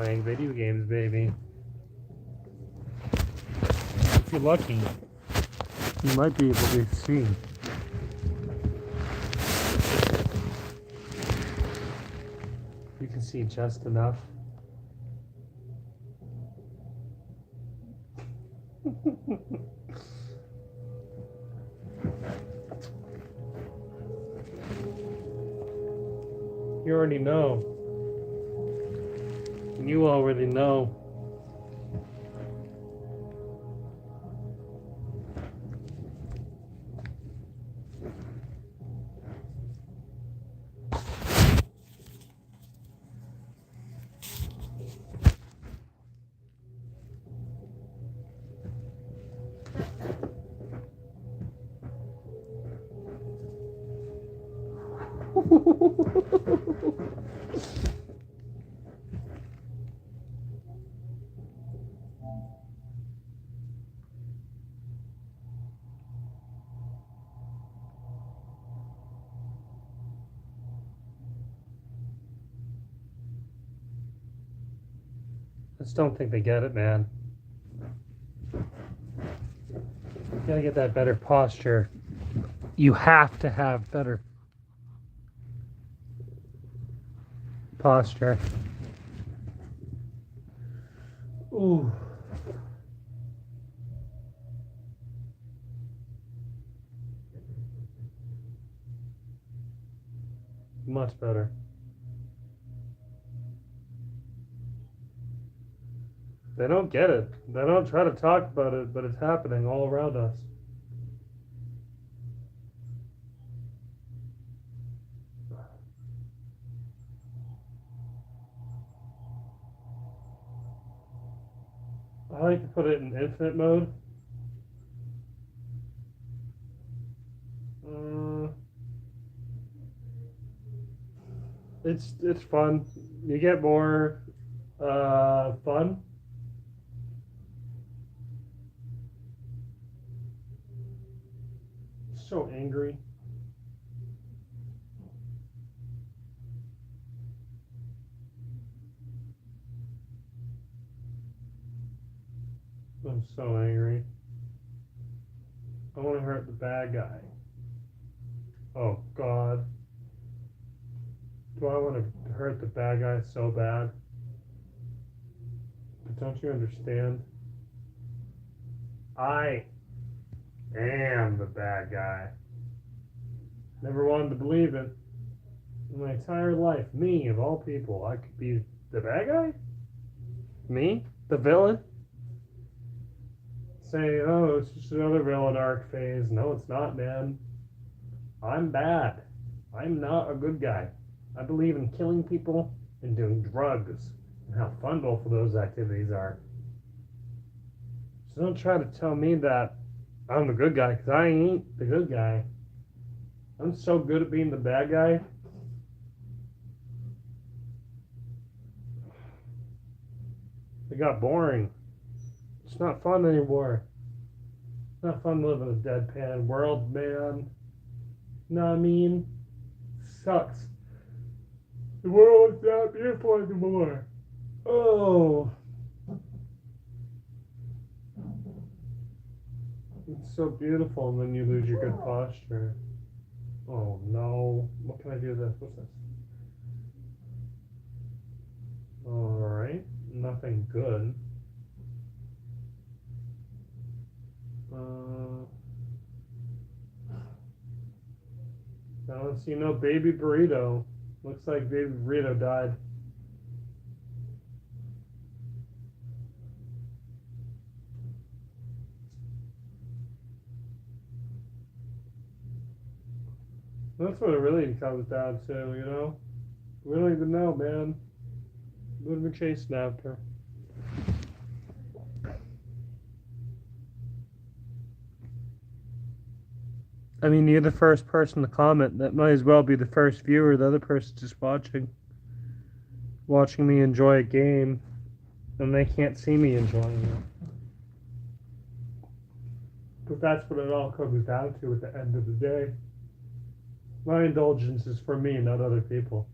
playing video games, baby. If you're lucky, you might be able to see. You can see just enough. You already know. You already know. I just don't think they get it, man. You gotta get that better posture. You have to have better posture. Ooh. Much better. They don't get it. They don't try to talk about it, but it's happening all around us. I like to put it in infinite mode. It's fun. You get more fun. So angry. I'm so angry. I want to hurt the bad guy. Oh, God. Do I want to hurt the bad guy so bad? But don't you understand? I am the bad guy. Never wanted to believe it. In my entire life, me, of all people, I could be the bad guy? Me? The villain? Say, oh, it's just another villain arc phase. No, it's not, man. I'm bad. I'm not a good guy. I believe in killing people and doing drugs and how fun both of those activities are. So don't try to tell me that I'm the good guy, because I ain't the good guy. I'm so good at being the bad guy. It got boring. It's not fun anymore. It's not fun living a deadpan world, man. You know what I mean? Sucks. The world's not beautiful anymore. Oh. It's so beautiful, and then you lose your good posture. Oh no. What can I do with this? What's this? Alright. Nothing good. I don't see no baby burrito. Looks like baby burrito died. That's what it really comes down to, you know? We don't even know, man. What are we chasing after? I mean, you're the first person to comment. That might as well be the first viewer. The other person's just watching me enjoy a game, and they can't see me enjoying it. But that's what it all comes down to at the end of the day. My indulgence is for me, not other people.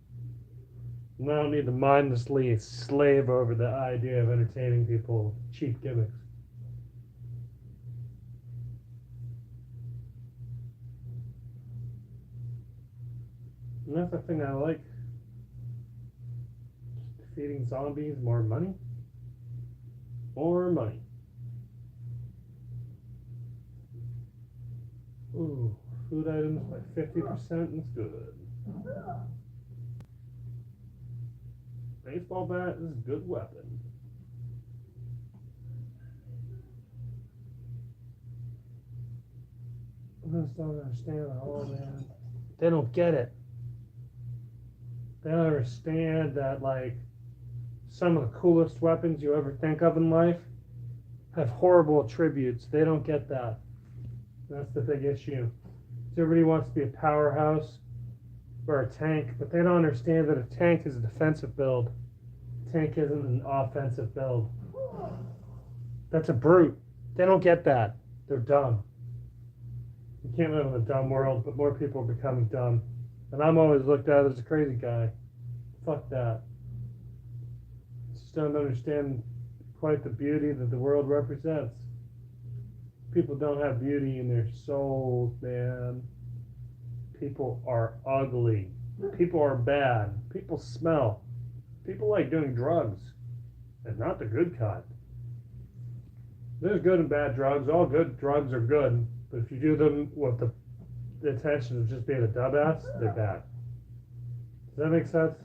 And I don't need to mindlessly slave over the idea of entertaining people with cheap gimmicks. And that's the thing I like. Defeating zombies, more money. More money. Ooh, food items by 50% is good. Baseball bat is a good weapon. I just don't understand at all, man. They don't get it. They don't understand that, like, some of the coolest weapons you ever think of in life have horrible attributes. They don't get that. That's the big issue. Everybody wants to be a powerhouse or a tank, but they don't understand that a tank is a defensive build. A tank isn't an offensive build. That's a brute. They don't get that. They're dumb. You can't live in a dumb world, but more people are becoming dumb. And I'm always looked at as a crazy guy. Fuck that. Just don't understand quite the beauty that the world represents. People don't have beauty in their souls, man. People are ugly. People are bad. People smell. People like doing drugs, and not the good kind. There's good and bad drugs. All good drugs are good, but if you do them with the intention of just being a dumbass, they're bad. Does that make sense?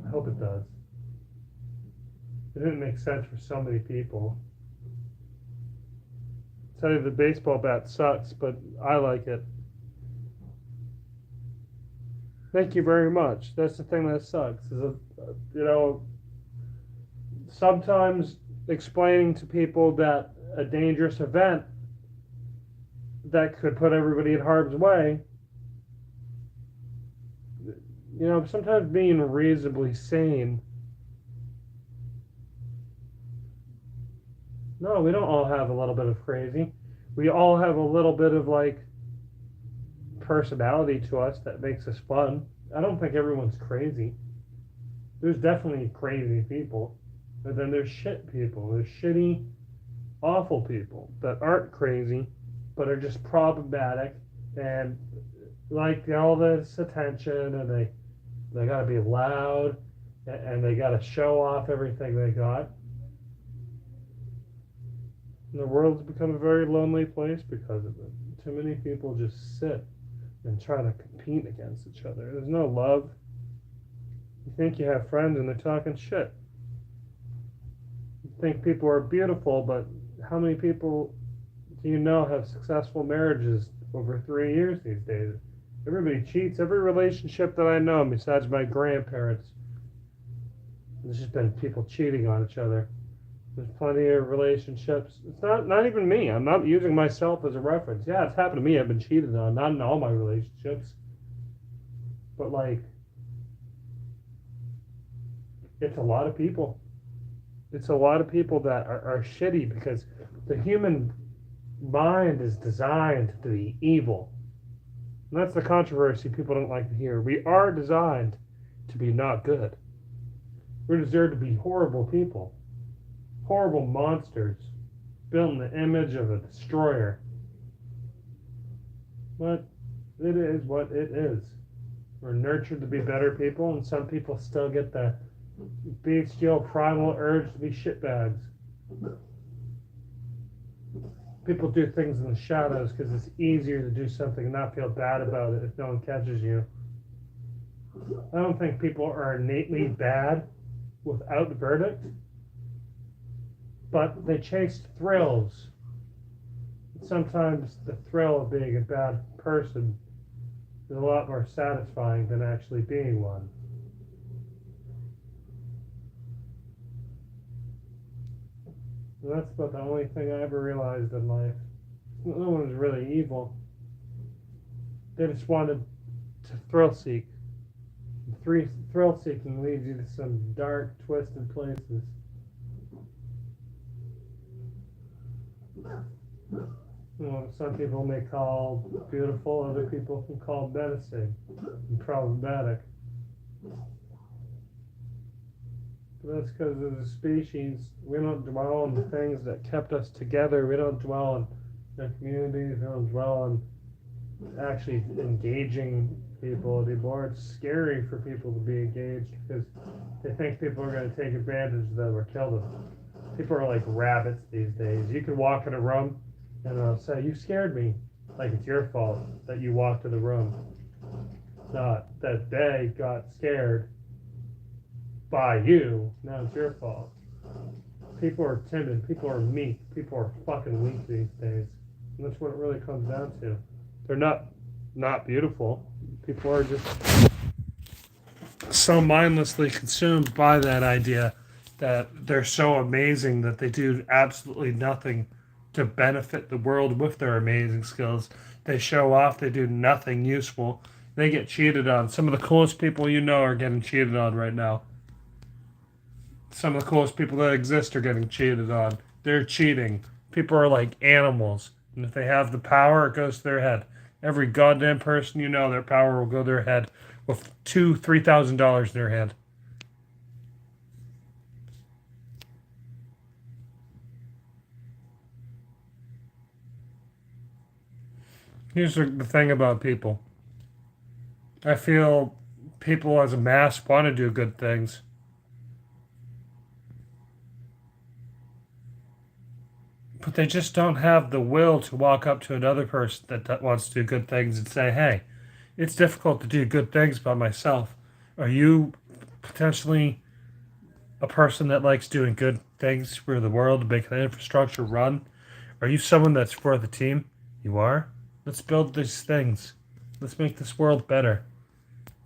I hope it does. It didn't make sense for so many people. I tell you, the baseball bat sucks, but I like it. Thank you very much. That's the thing that sucks. Is sometimes explaining to people that a dangerous event that could put everybody in harm's way, sometimes being reasonably sane. No, we don't all have a little bit of crazy. We all have a little bit of, like, personality to us that makes us fun. I don't think everyone's crazy. There's definitely crazy people, but then there's shit people. There's shitty, awful people that aren't crazy, but are just problematic and like all this attention, and they gotta be loud, and they gotta show off everything they got. And the world's become a very lonely place because of it. Too many people just sit and try to compete against each other. There's no love. You think you have friends and they're talking shit. You think people are beautiful, but how many people do you know have successful marriages over 3 years these days? Everybody cheats. Every relationship that I know, besides my grandparents, there's just been people cheating on each other. There's plenty of relationships. It's not even me. I'm not using myself as a reference. Yeah, it's happened to me. I've been cheated on. Not in all my relationships. But, like, it's a lot of people. It's a lot of people that are shitty because the human mind is designed to be evil. And that's the controversy people don't like to hear. We are designed to be not good. We're designed to be horrible people. Horrible monsters built in the image of a destroyer. But it is what it is. We're nurtured to be better people, and some people still get the bestial primal urge to be shitbags. People do things in the shadows because it's easier to do something and not feel bad about it if no one catches you. I don't think people are innately bad without verdict, but they chase thrills. Sometimes the thrill of being a bad person is a lot more satisfying than actually being one. And that's about the only thing I ever realized in life. No one was really evil. They just wanted to thrill seek. Thrill seeking leads you to some dark, twisted places. Some people may call beautiful, other people can call menacing and problematic. That's because as a species, we don't dwell on the things that kept us together. We don't dwell on the communities. We don't dwell on actually engaging people anymore. It's scary for people to be engaged because they think people are going to take advantage of them or kill them. People are like rabbits these days. You can walk in a room and they'll say, "You scared me." Like it's your fault that you walked in the room, not that they got scared by you. Now it's your fault. People are timid. People are meek. People are fucking weak these days. And that's what it really comes down to. They're not beautiful. People are just so mindlessly consumed by that idea that they're so amazing that they do absolutely nothing to benefit the world with their amazing skills. They show off, they do nothing useful. They get cheated on. Some of the coolest people you know are getting cheated on right now. Some of the coolest people that exist are getting cheated on. They're cheating. People are like animals. And if they have the power, it goes to their head. Every goddamn person you know, their power will go to their head with $2,000-$3,000 in their hand. Here's the thing about people. I feel people as a mass want to do good things. But they just don't have the will to walk up to another person that wants to do good things and say, "Hey, it's difficult to do good things by myself. Are you potentially a person that likes doing good things for the world to make the infrastructure run? Are you someone that's for the team? You are? Let's build these things. Let's make this world better."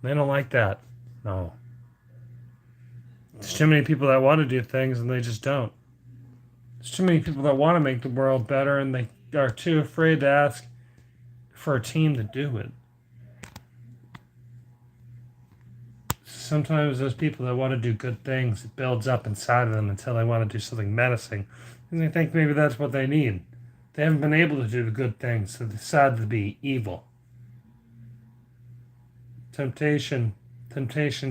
They don't like that. No. There's too many people that want to do things and they just don't. There's too many people that want to make the world better and they are too afraid to ask for a team to do it. Sometimes those people that want to do good things, it builds up inside of them until they want to do something menacing. And they think maybe that's what they need. They haven't been able to do the good things, so they decide to be evil. Temptation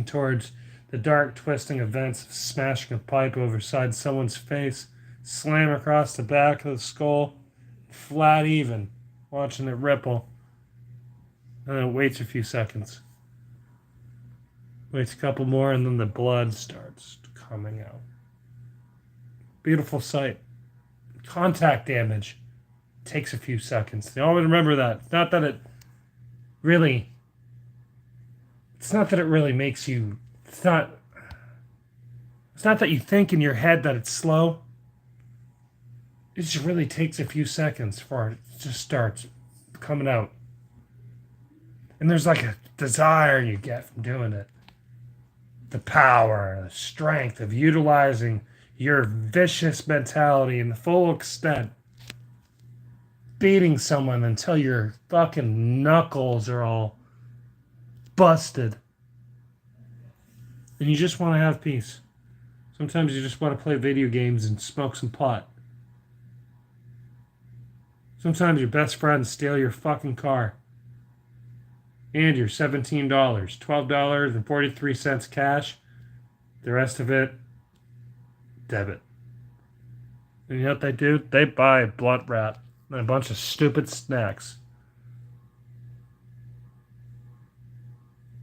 towards the dark twisting events of smashing a pipe overside someone's face, slam across the back of the skull, flat even, watching it ripple, and then it waits a few seconds. Waits a couple more, and then the blood starts coming out. Beautiful sight. Contact damage takes a few seconds. You always remember that. It's not that it really makes you. It's not that you think in your head that it's slow. It just really takes a few seconds before it just starts coming out. And there's like a desire you get from doing it. The power, the strength of utilizing your vicious mentality in the full extent. Beating someone until your fucking knuckles are all busted. And you just want to have peace. Sometimes you just want to play video games and smoke some pot. Sometimes your best friends steal your fucking car. And your $17, $12.43 cash. The rest of it, debit. And you know what they do? They buy blunt wrap and a bunch of stupid snacks.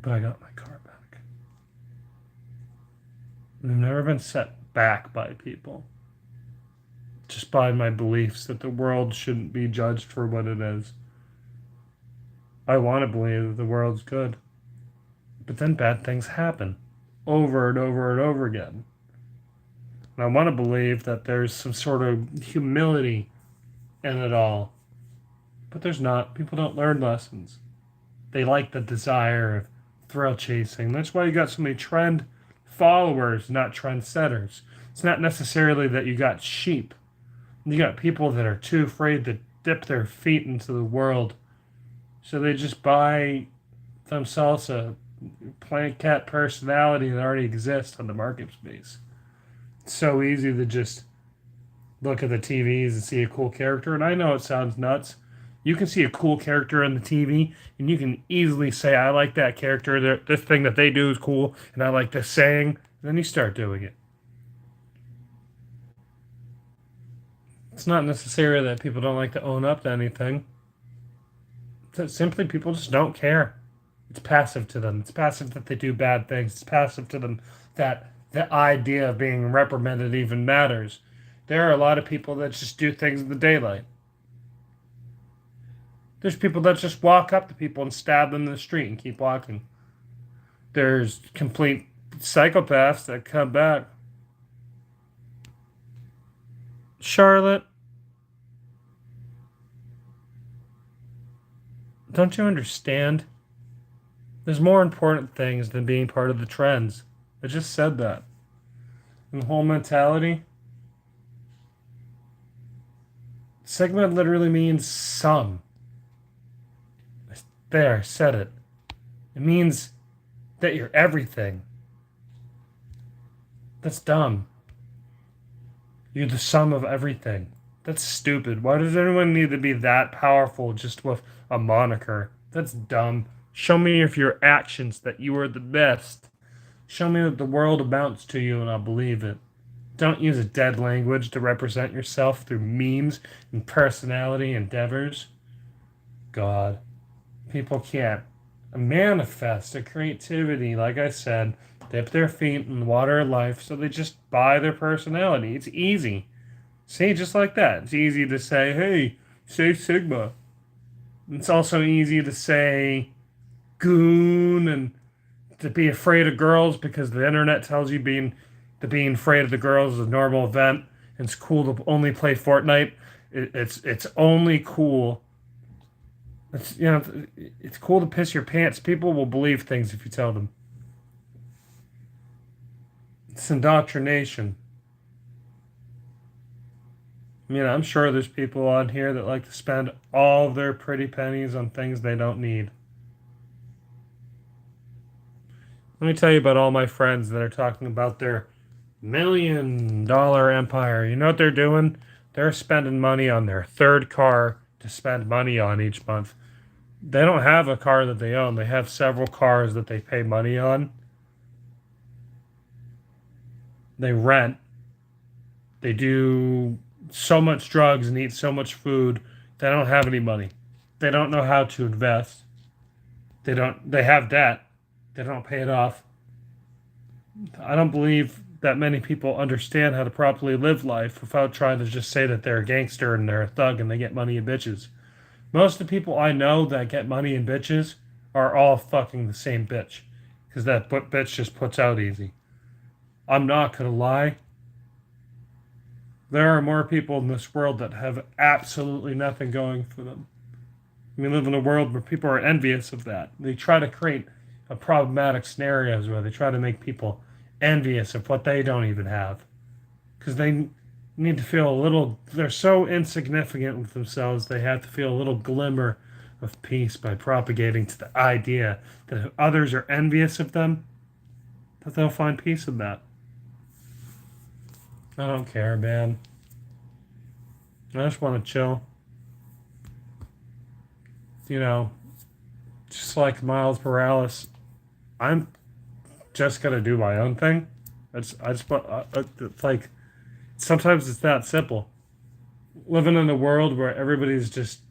But I got my car back. I've never been set back by people. Just by my beliefs that the world shouldn't be judged for what it is. I want to believe that the world's good. But then bad things happen. Over and over and over again. And I want to believe that there's some sort of humility in it all. But there's not. People don't learn lessons. They like the desire of thrill chasing. That's why you got so many trend followers, not trend setters. It's not necessarily that you got sheep. You got people that are too afraid to dip their feet into the world. So they just buy themselves a plant cat personality that already exists on the market space. It's so easy to just look at the TVs and see a cool character. And I know it sounds nuts. You can see a cool character on the TV, and you can easily say, "I like that character. This thing that they do is cool, and I like this saying." And then you start doing it. It's not necessarily that people don't like to own up to anything. It's that simply people just don't care. It's passive to them. It's passive that they do bad things. It's passive to them that the idea of being reprimanded even matters. There are a lot of people that just do things in the daylight. There's people that just walk up to people and stab them in the street and keep walking. There's complete psychopaths that come back. Charlotte, don't you understand? There's more important things than being part of the trends. I just said that. And the whole mentality. Sigma literally means some. There, said it. It means that you're everything. That's dumb. You're the sum of everything. That's stupid. Why does anyone need to be that powerful just with a moniker? That's dumb. Show me with your actions that you are the best. Show me that the world amounts to you and I'll believe it. Don't use a dead language to represent yourself through memes and personality endeavors. God. People can't manifest a creativity, like I said, dip their feet in the water of life, so they just buy their personality. It's easy. See, just like that. It's easy to say, hey, say Sigma. It's also easy to say goon and to be afraid of girls because the internet tells you being afraid of the girls is a normal event. It's cool to only play Fortnite. It's only cool. It's cool to piss your pants. People will believe things if you tell them. It's indoctrination. I'm sure there's people on here that like to spend all of their pretty pennies on things they don't need. Let me tell you about all my friends that are talking about their $1 million empire. You know what they're doing? They're spending money on their third car to spend money on each month. They don't have a car that they own. They have several cars that they pay money on. They rent. They do so much drugs and eat so much food. They don't have any money. They don't know how to invest. They have debt. They don't pay it off. I don't believe that many people understand how to properly live life without trying to just say that they're a gangster and they're a thug and they get money and bitches. Most of the people I know that get money and bitches are all fucking the same bitch. Because that bitch just puts out easy. I'm not gonna lie. There are more people in this world that have absolutely nothing going for them. We live in a world where people are envious of that. They try to create a problematic scenarios where they try to make people envious of what they don't even have. Because they need to feel a little, they're so insignificant with themselves, they have to feel a little glimmer of peace by propagating to the idea that if others are envious of them, that they'll find peace in that. I don't care, man. I just want to chill. Just like Miles Morales, I'm just gonna do my own thing. It's like sometimes it's that simple. Living in a world where everybody's just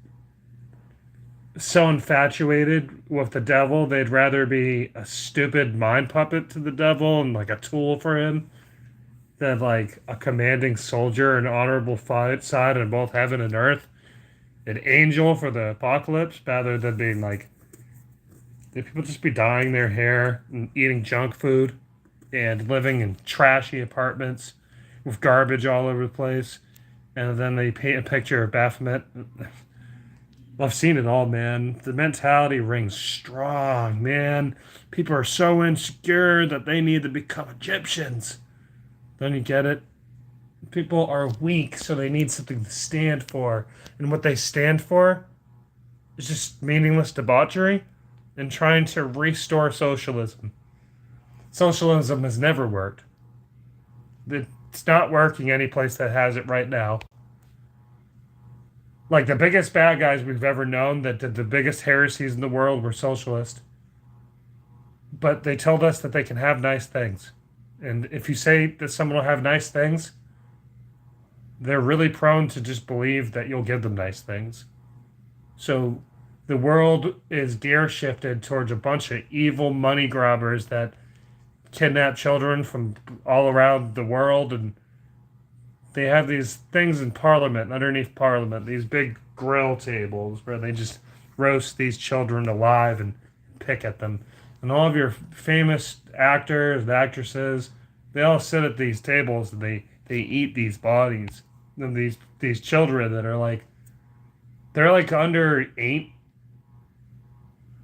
so infatuated with the devil, they'd rather be a stupid mind puppet to the devil and like a tool for him than like a commanding soldier, an honorable fight side on both heaven and earth, an angel for the apocalypse, rather than being like, if people just be dyeing their hair and eating junk food and living in trashy apartments with garbage all over the place, and then they paint a picture of Baphomet. I've seen it all, man. The mentality rings strong, man. People are so insecure that they need to become Egyptians. Don't you get it? People are weak, so they need something to stand for. And what they stand for is just meaningless debauchery and trying to restore socialism. Socialism has never worked. It's not working any place that has it right now. Like the biggest bad guys we've ever known that did the biggest heresies in the world were socialists. But they told us that they can have nice things. And if you say that someone will have nice things, they're really prone to just believe that you'll give them nice things. So the world is gear shifted towards a bunch of evil money grabbers that kidnap children from all around the world, and they have these things in Parliament, underneath Parliament, these big grill tables where they just roast these children alive and pick at them. And all of your famous actors and actresses, they all sit at these tables and they eat these bodies and these children that are like they're like under 8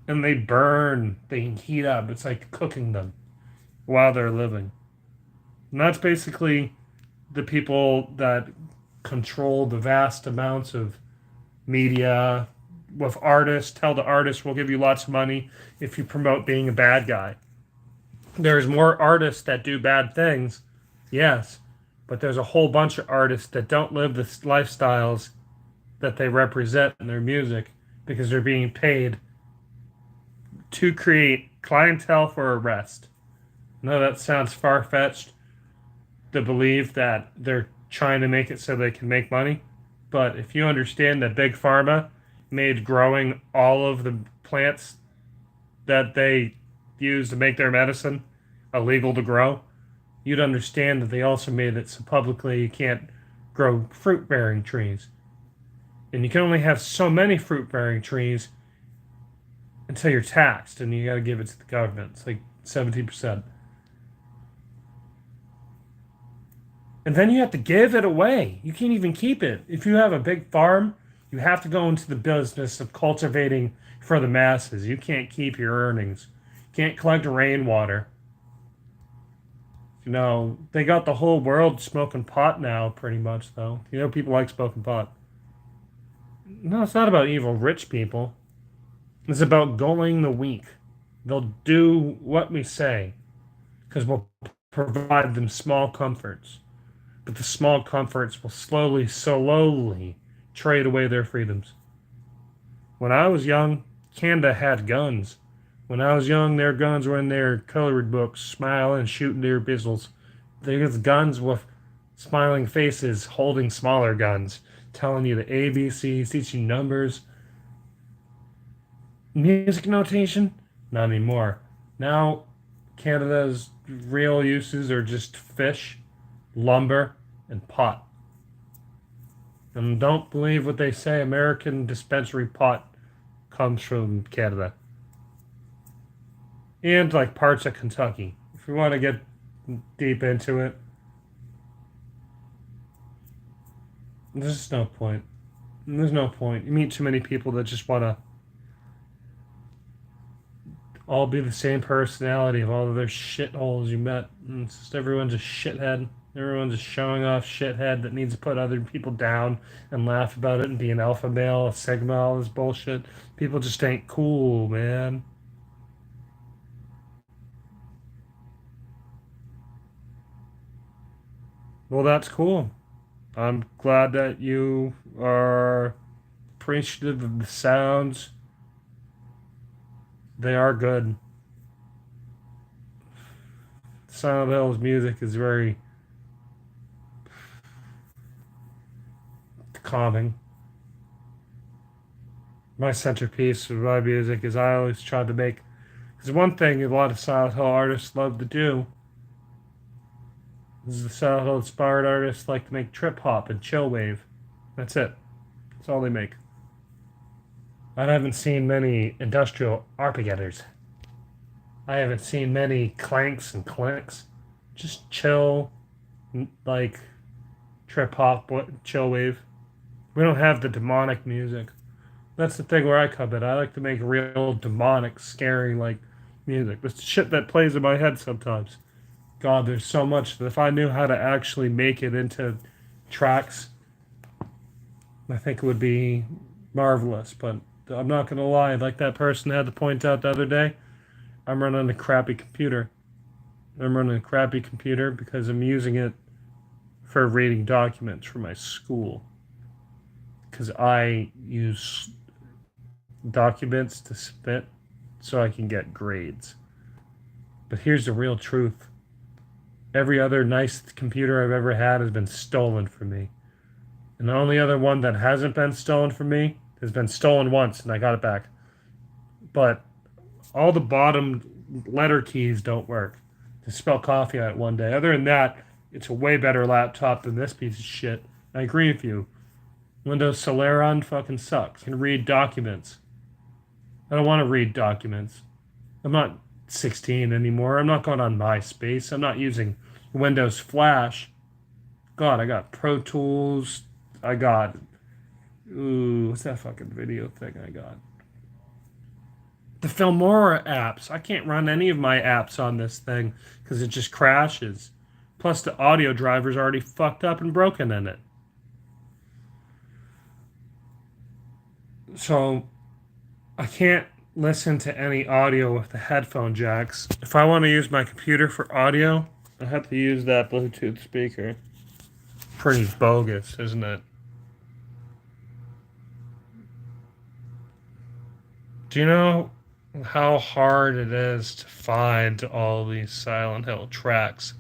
and they burn, they heat up. It's like cooking them while they're living. And that's basically the people that control the vast amounts of media with artists. Tell the artists we'll give you lots of money if you promote being a bad guy. There's more artists that do bad things, yes, but there's a whole bunch of artists that don't live the lifestyles that they represent in their music because they're being paid to create clientele for arrest. No, that sounds far fetched to believe that they're trying to make it so they can make money. But if you understand that Big Pharma made growing all of the plants that they use to make their medicine illegal to grow, you'd understand that they also made it so publicly you can't grow fruit bearing trees. And you can only have so many fruit bearing trees until you're taxed and you got to give it to the government. It's like 17%. And then you have to give it away. You can't even keep it. If you have a big farm, you have to go into the business of cultivating for the masses. You can't keep your earnings. You can't collect rainwater. They got the whole world smoking pot now, pretty much, though. People like smoking pot. No, it's not about evil rich people. It's about gulling the weak. They'll do what we say because we'll provide them small comforts. But the small comforts will slowly trade away their freedoms. When I was young, Canada had guns. When I was young, their guns were in their colored books, smiling, shooting their pistols. There's guns with smiling faces holding smaller guns, telling you the ABCs, teaching numbers. Music notation? Not anymore. Now, Canada's real uses are just fish, lumber, and pot. And don't believe what they say, American dispensary pot comes from Canada. And like parts of Kentucky. If you want to get deep into it, there's just no point. There's no point. You meet too many people that just want to all be the same personality of all of their shitholes you met. And it's just everyone's a shithead. Everyone's just showing off shithead that needs to put other people down and laugh about it and be an alpha male, a sigma, all this bullshit. People just ain't cool, man. Well, that's cool. I'm glad that you are appreciative of the sounds. They are good. Silent Hill's music is very calming. My centerpiece of my music is I always try to make. Because one thing a lot of Silent Hill artists love to do is the Silent Hill inspired artists like to make trip hop and chill wave. That's it. That's all they make. I haven't seen many industrial arpeggiators. I haven't seen many clanks and clinks. Just chill, like trip hop, chill wave. We don't have the demonic music. That's the thing where I come in. I like to make real demonic, scary like music. The shit that plays in my head sometimes. God, there's so much that if I knew how to actually make it into tracks, I think it would be marvelous. But I'm not gonna lie, like that person had to point out the other day, I'm running a crappy computer. I'm running a crappy computer because I'm using it for reading documents for my school. Because I use documents to submit so I can get grades. But here's the real truth. Every other nice computer I've ever had has been stolen from me. And the only other one that hasn't been stolen from me has been stolen once, and I got it back. But all the bottom letter keys don't work to spell coffee on it one day. Other than that, it's a way better laptop than this piece of shit. I agree with you. Windows Celeron fucking sucks. You can read documents. I don't want to read documents. I'm not 16 anymore. I'm not going on MySpace. I'm not using Windows Flash. God, I got Pro Tools. I got, ooh, what's that fucking video thing I got? The Filmora apps. I can't run any of my apps on this thing because it just crashes. Plus, the audio driver's already fucked up and broken in it. So, I can't listen to any audio with the headphone jacks. If I want to use my computer for audio, I have to use that Bluetooth speaker. Pretty bogus, isn't it? Do you know how hard it is to find all these Silent Hill tracks?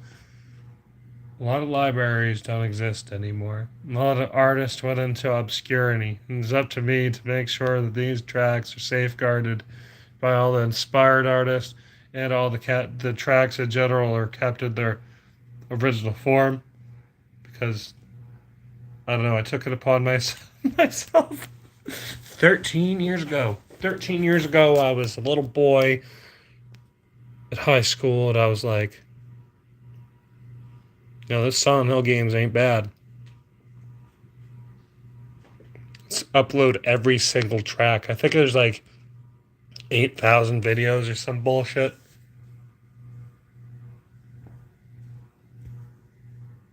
A lot of libraries don't exist anymore. A lot of artists went into obscurity. And it's up to me to make sure that these tracks are safeguarded by all the inspired artists and all the tracks in general are kept in their original form because I don't know, I took it upon myself 13 years ago. 13 years ago, I was a little boy at high school, and I was like, this Silent Hill games ain't bad. Let's upload every single track. I think there's like 8,000 videos or some bullshit.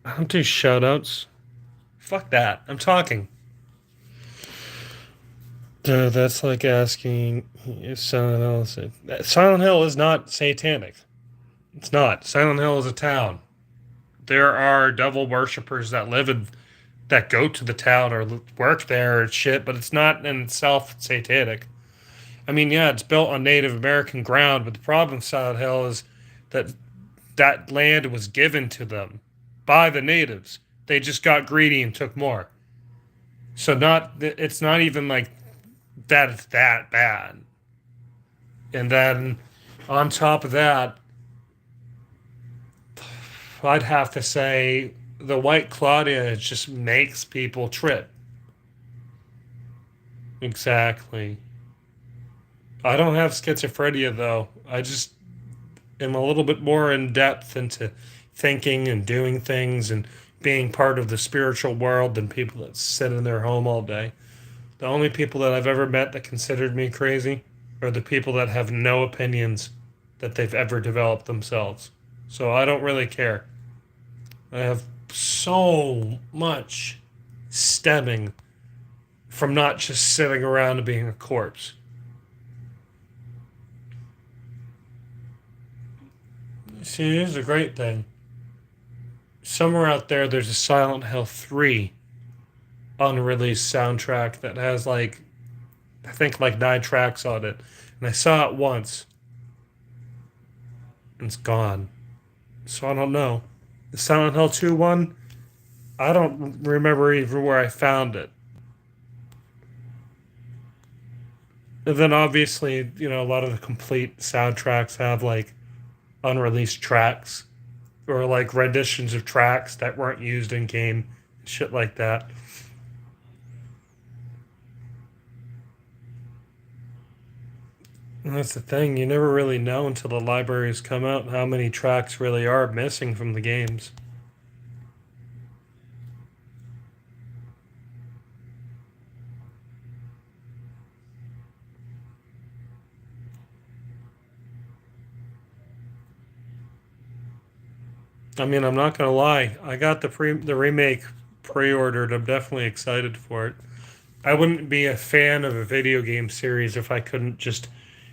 I don't do shoutouts. Fuck that. I'm talking. Dude, that's like asking if Silent Hill is not satanic. It's not. Silent Hill is a town. There are devil worshippers that live in that go to the town or work there or shit, but it's not in itself satanic. I mean, yeah, it's built on Native American ground, but the problem with Silent Hill is that that land was given to them by the natives. They just got greedy and took more. So it's not even like that it's that bad. And then on top of that, I'd have to say the White Claudia just makes people trip. Exactly. I don't have schizophrenia though. I just am a little bit more in depth into thinking and doing things and being part of the spiritual world than people that sit in their home all day. The only people that I've ever met that considered me crazy are the people that have no opinions that they've ever developed themselves. So I don't really care. I have so much stemming from not just sitting around and being a corpse. See, here's a great thing. Somewhere out there, there's a Silent Hill 3 unreleased soundtrack that has like, I think like 9 tracks on it. And I saw it once. And it's gone. So I don't know. The Silent Hill 2 one, I don't remember even where I found it. And then obviously, a lot of the complete soundtracks have like unreleased tracks or like renditions of tracks that weren't used in game, shit like that. And that's the thing, you never really know until the libraries come out how many tracks really are missing from the games. I mean, I'm not gonna lie. I got the remake pre-ordered. I'm definitely excited for it. I wouldn't be a fan of a video game series if I couldn't just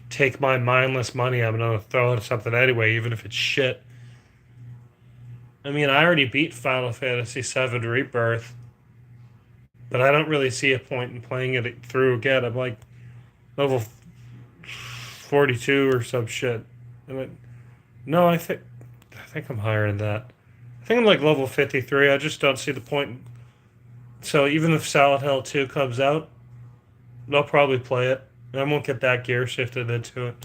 take my mindless money. I'm gonna throw it at something anyway, even if it's shit. I mean, I already beat Final Fantasy VII Rebirth, but I don't really see a point in playing it through again. I'm like level 42 or some shit. No, I think I'm higher than that. I think I'm like level 53. I just don't see the point So even if Silent Hill 2 comes out, I'll probably play it. I won't get that gear shifted into it.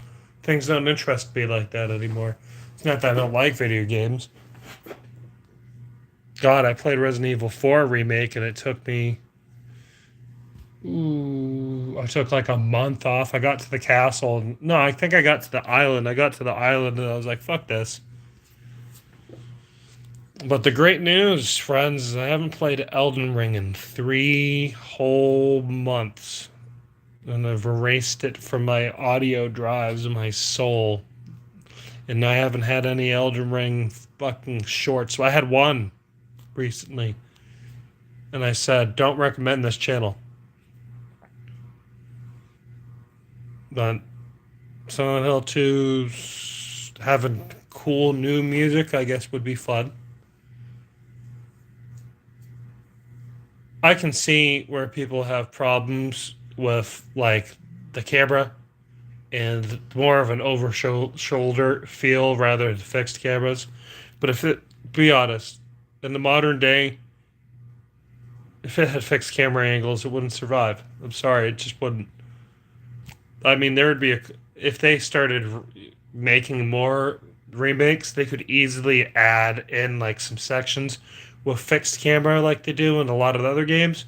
Things don't interest me like that anymore. It's not that I don't like video games. God, I played Resident Evil 4 remake and it took me. Ooh, I took like a month off. I got to the castle. No, I think I got to the island. I got to the island and I was like, fuck this. But the great news, friends, is I haven't played Elden Ring in 3 whole months. And I've erased it from my audio drives of my soul. And I haven't had any Elden Ring fucking shorts. So I had one recently. And I said, don't recommend this channel. But Silent Hill 2 having cool new music, I guess, would be fun. I can see where people have problems with like the camera and more of an over shoulder feel rather than fixed cameras. But if it, be honest, in the modern day, if it had fixed camera angles, it wouldn't survive. I'm sorry, it just wouldn't. I mean, there would be if they started making more remakes, they could easily add in like some sections with fixed camera like they do in a lot of other games.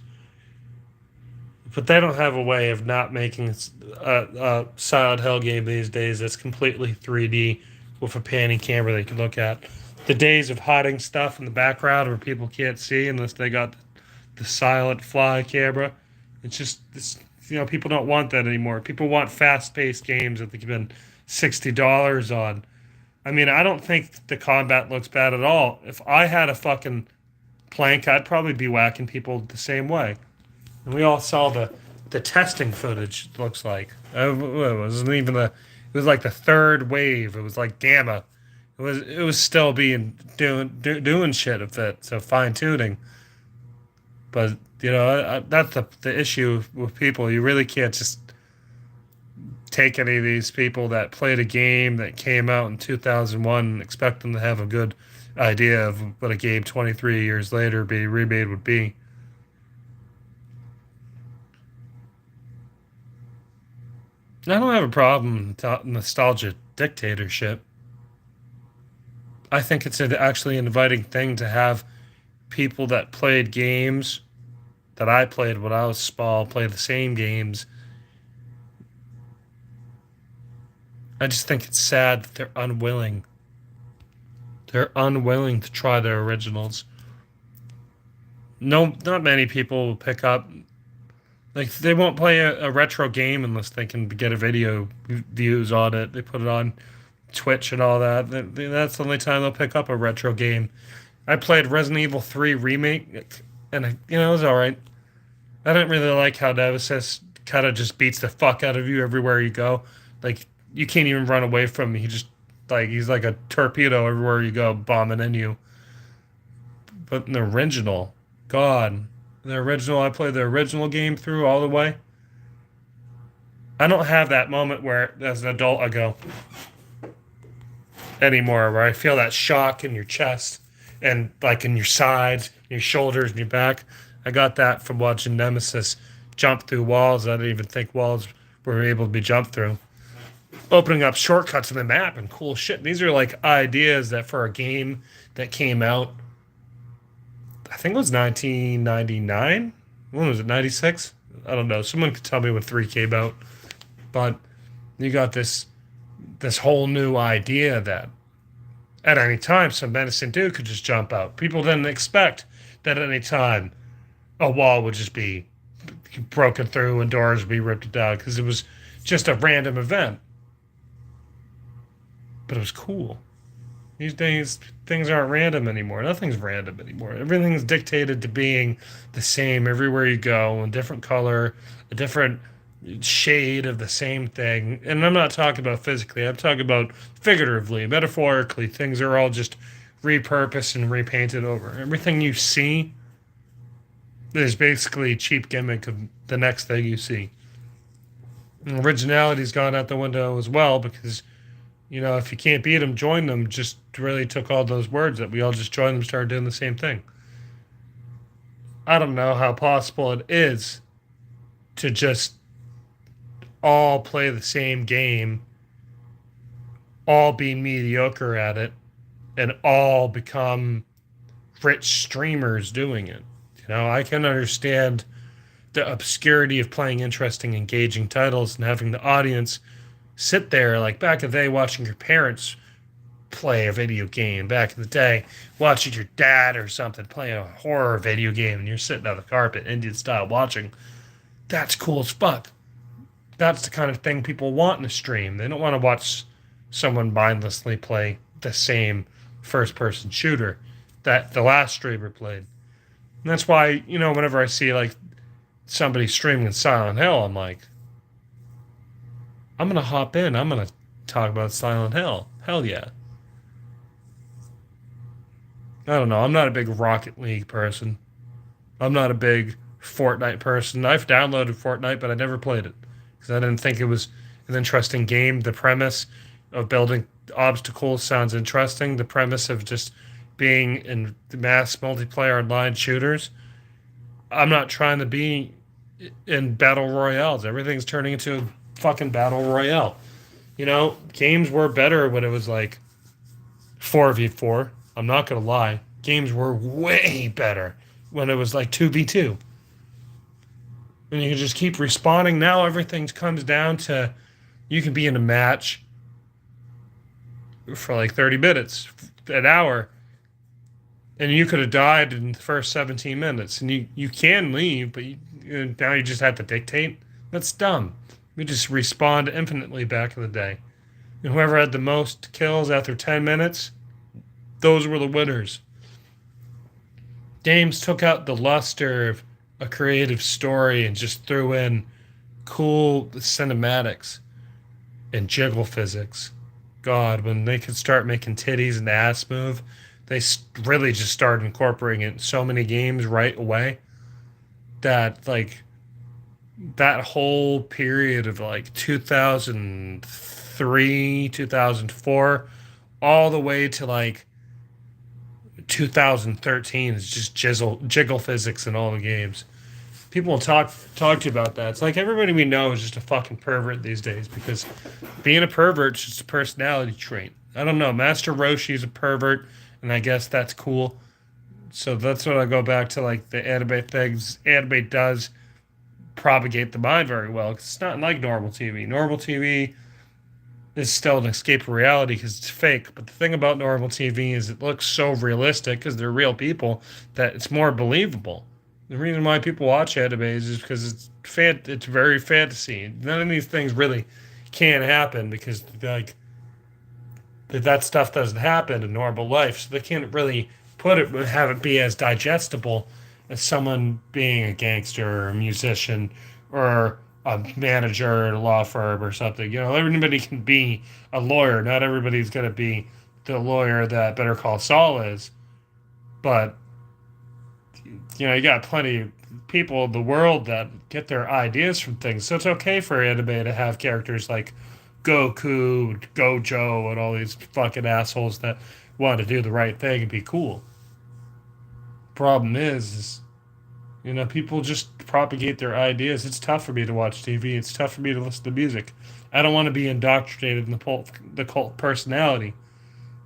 But they don't have a way of not making a Silent Hill game these days that's completely 3D with a panning camera they can look at. The days of hiding stuff in the background where people can't see unless they got the silent fly camera. People don't want that anymore. People want fast-paced games that they can spend $60 on. I mean, I don't think the combat looks bad at all. If I had a fucking plank, I'd probably be whacking people the same way. And we all saw the testing footage. It looks like it wasn't even the. It was like the third wave. It was like gamma. It was still doing shit with it. So fine tuning. But that's the issue with people. You really can't just take any of these people that played a game that came out in 2001 and expect them to have a good idea of what a game 23 years later be remade would be. I don't have a problem with nostalgia dictatorship. I think it's actually an inviting thing to have people that played games that I played when I was small play the same games. I just think it's sad that they're unwilling. They're unwilling to try their originals. No, not many people will pick up. Like they won't play a retro game unless they can get a video views on it. They put it on Twitch and all that. That's the only time they'll pick up a retro game. I played Resident Evil 3 remake, and it was all right. I didn't really like how Nemesis kind of just beats the fuck out of you everywhere you go. Like you can't even run away from him. He's like a torpedo everywhere you go, bombing in you. But in the original, God, I played the original game through all the way. I don't have that moment where, as an adult, I go anymore, where I feel that shock in your chest and like in your sides, your shoulders, and your back. I got that from watching Nemesis jump through walls. I didn't even think walls were able to be jumped through. Opening up shortcuts in the map and cool shit. These are like ideas that for a game that came out, I think it was 1999. When was it? 96? I don't know. Someone could tell me when 3 came out. But you got this whole new idea that at any time some medicine dude could just jump out. People didn't expect that at any time a wall would just be broken through and doors would be ripped down because it was just a random event. But it was cool. These days, things aren't random anymore. Nothing's random anymore. Everything's dictated to being the same everywhere you go, a different color, a different shade of the same thing. And I'm not talking about physically, I'm talking about figuratively, metaphorically. Things are all just repurposed and repainted over. Everything you see is basically a cheap gimmick of the next thing you see. And originality's gone out the window as well because if you can't beat them, join them, just really took all those words that we all just joined them, started doing the same thing. I don't know how possible it is to just all play the same game, all be mediocre at it, and all become rich streamers doing it. I can understand the obscurity of playing interesting, engaging titles and having the audience sit there like back in the day watching your parents play a video game back in the day, watching your dad or something play a horror video game and you're sitting on the carpet, Indian style, watching. That's cool as fuck. That's the kind of thing people want in a stream. They don't want to watch someone mindlessly play the same first person shooter that the last streamer played. And that's why, whenever I see like somebody streaming in Silent Hill, I'm like, I'm gonna hop in. I'm gonna talk about Silent Hill. Hell yeah. I don't know. I'm not a big Rocket League person. I'm not a big Fortnite person. I've downloaded Fortnite, but I never played it because I didn't think it was an interesting game. The premise of building obstacles sounds interesting. The premise of just being in mass multiplayer online shooters. I'm not trying to be in battle royales. Everything's turning into a fucking battle royale. Games were better when it was like 4v4. I'm not gonna lie. Games were way better when it was like 2v2. And you can just keep respawning. Now everything comes down to you can be in a match for like 30 minutes, an hour, and you could have died in the first 17 minutes. And you can leave, but now you just have to dictate. That's dumb. We just respawned infinitely back in the day. And whoever had the most kills after 10 minutes, those were the winners. Games took out the luster of a creative story and just threw in cool cinematics and jiggle physics. God, when they could start making titties and ass move, they really just started incorporating it in so many games right away that like that whole period of like 2003, 2004, all the way to like 2013 is just jiggle physics in all the games. People will talk to you about that. It's like everybody we know is just a fucking pervert these days because being a pervert is just a personality trait. I don't know. Master Roshi's a pervert, and I guess that's cool. So that's what I go back to, like the anime things. Anime does propagate the mind very well because it's not like normal TV. Normal TV is still an escape of reality because it's fake. But the thing about normal TV is it looks so realistic because they're real people that it's more believable. The reason why people watch animes is because it's very fantasy. None of these things really can happen because like that stuff doesn't happen in normal life, so they can't really have it be as digestible as someone being a gangster or a musician or a manager at a law firm or something. Everybody can be a lawyer. Not everybody's going to be the lawyer that Better Call Saul is, but you got plenty of people in the world that get their ideas from things. So it's okay for anime to have characters like Goku, Gojo, and all these fucking assholes that want to do the right thing and be cool. Problem is people just propagate their ideas. It's tough for me to watch TV. It's tough for me to listen to music. I don't want to be indoctrinated in the cult personality.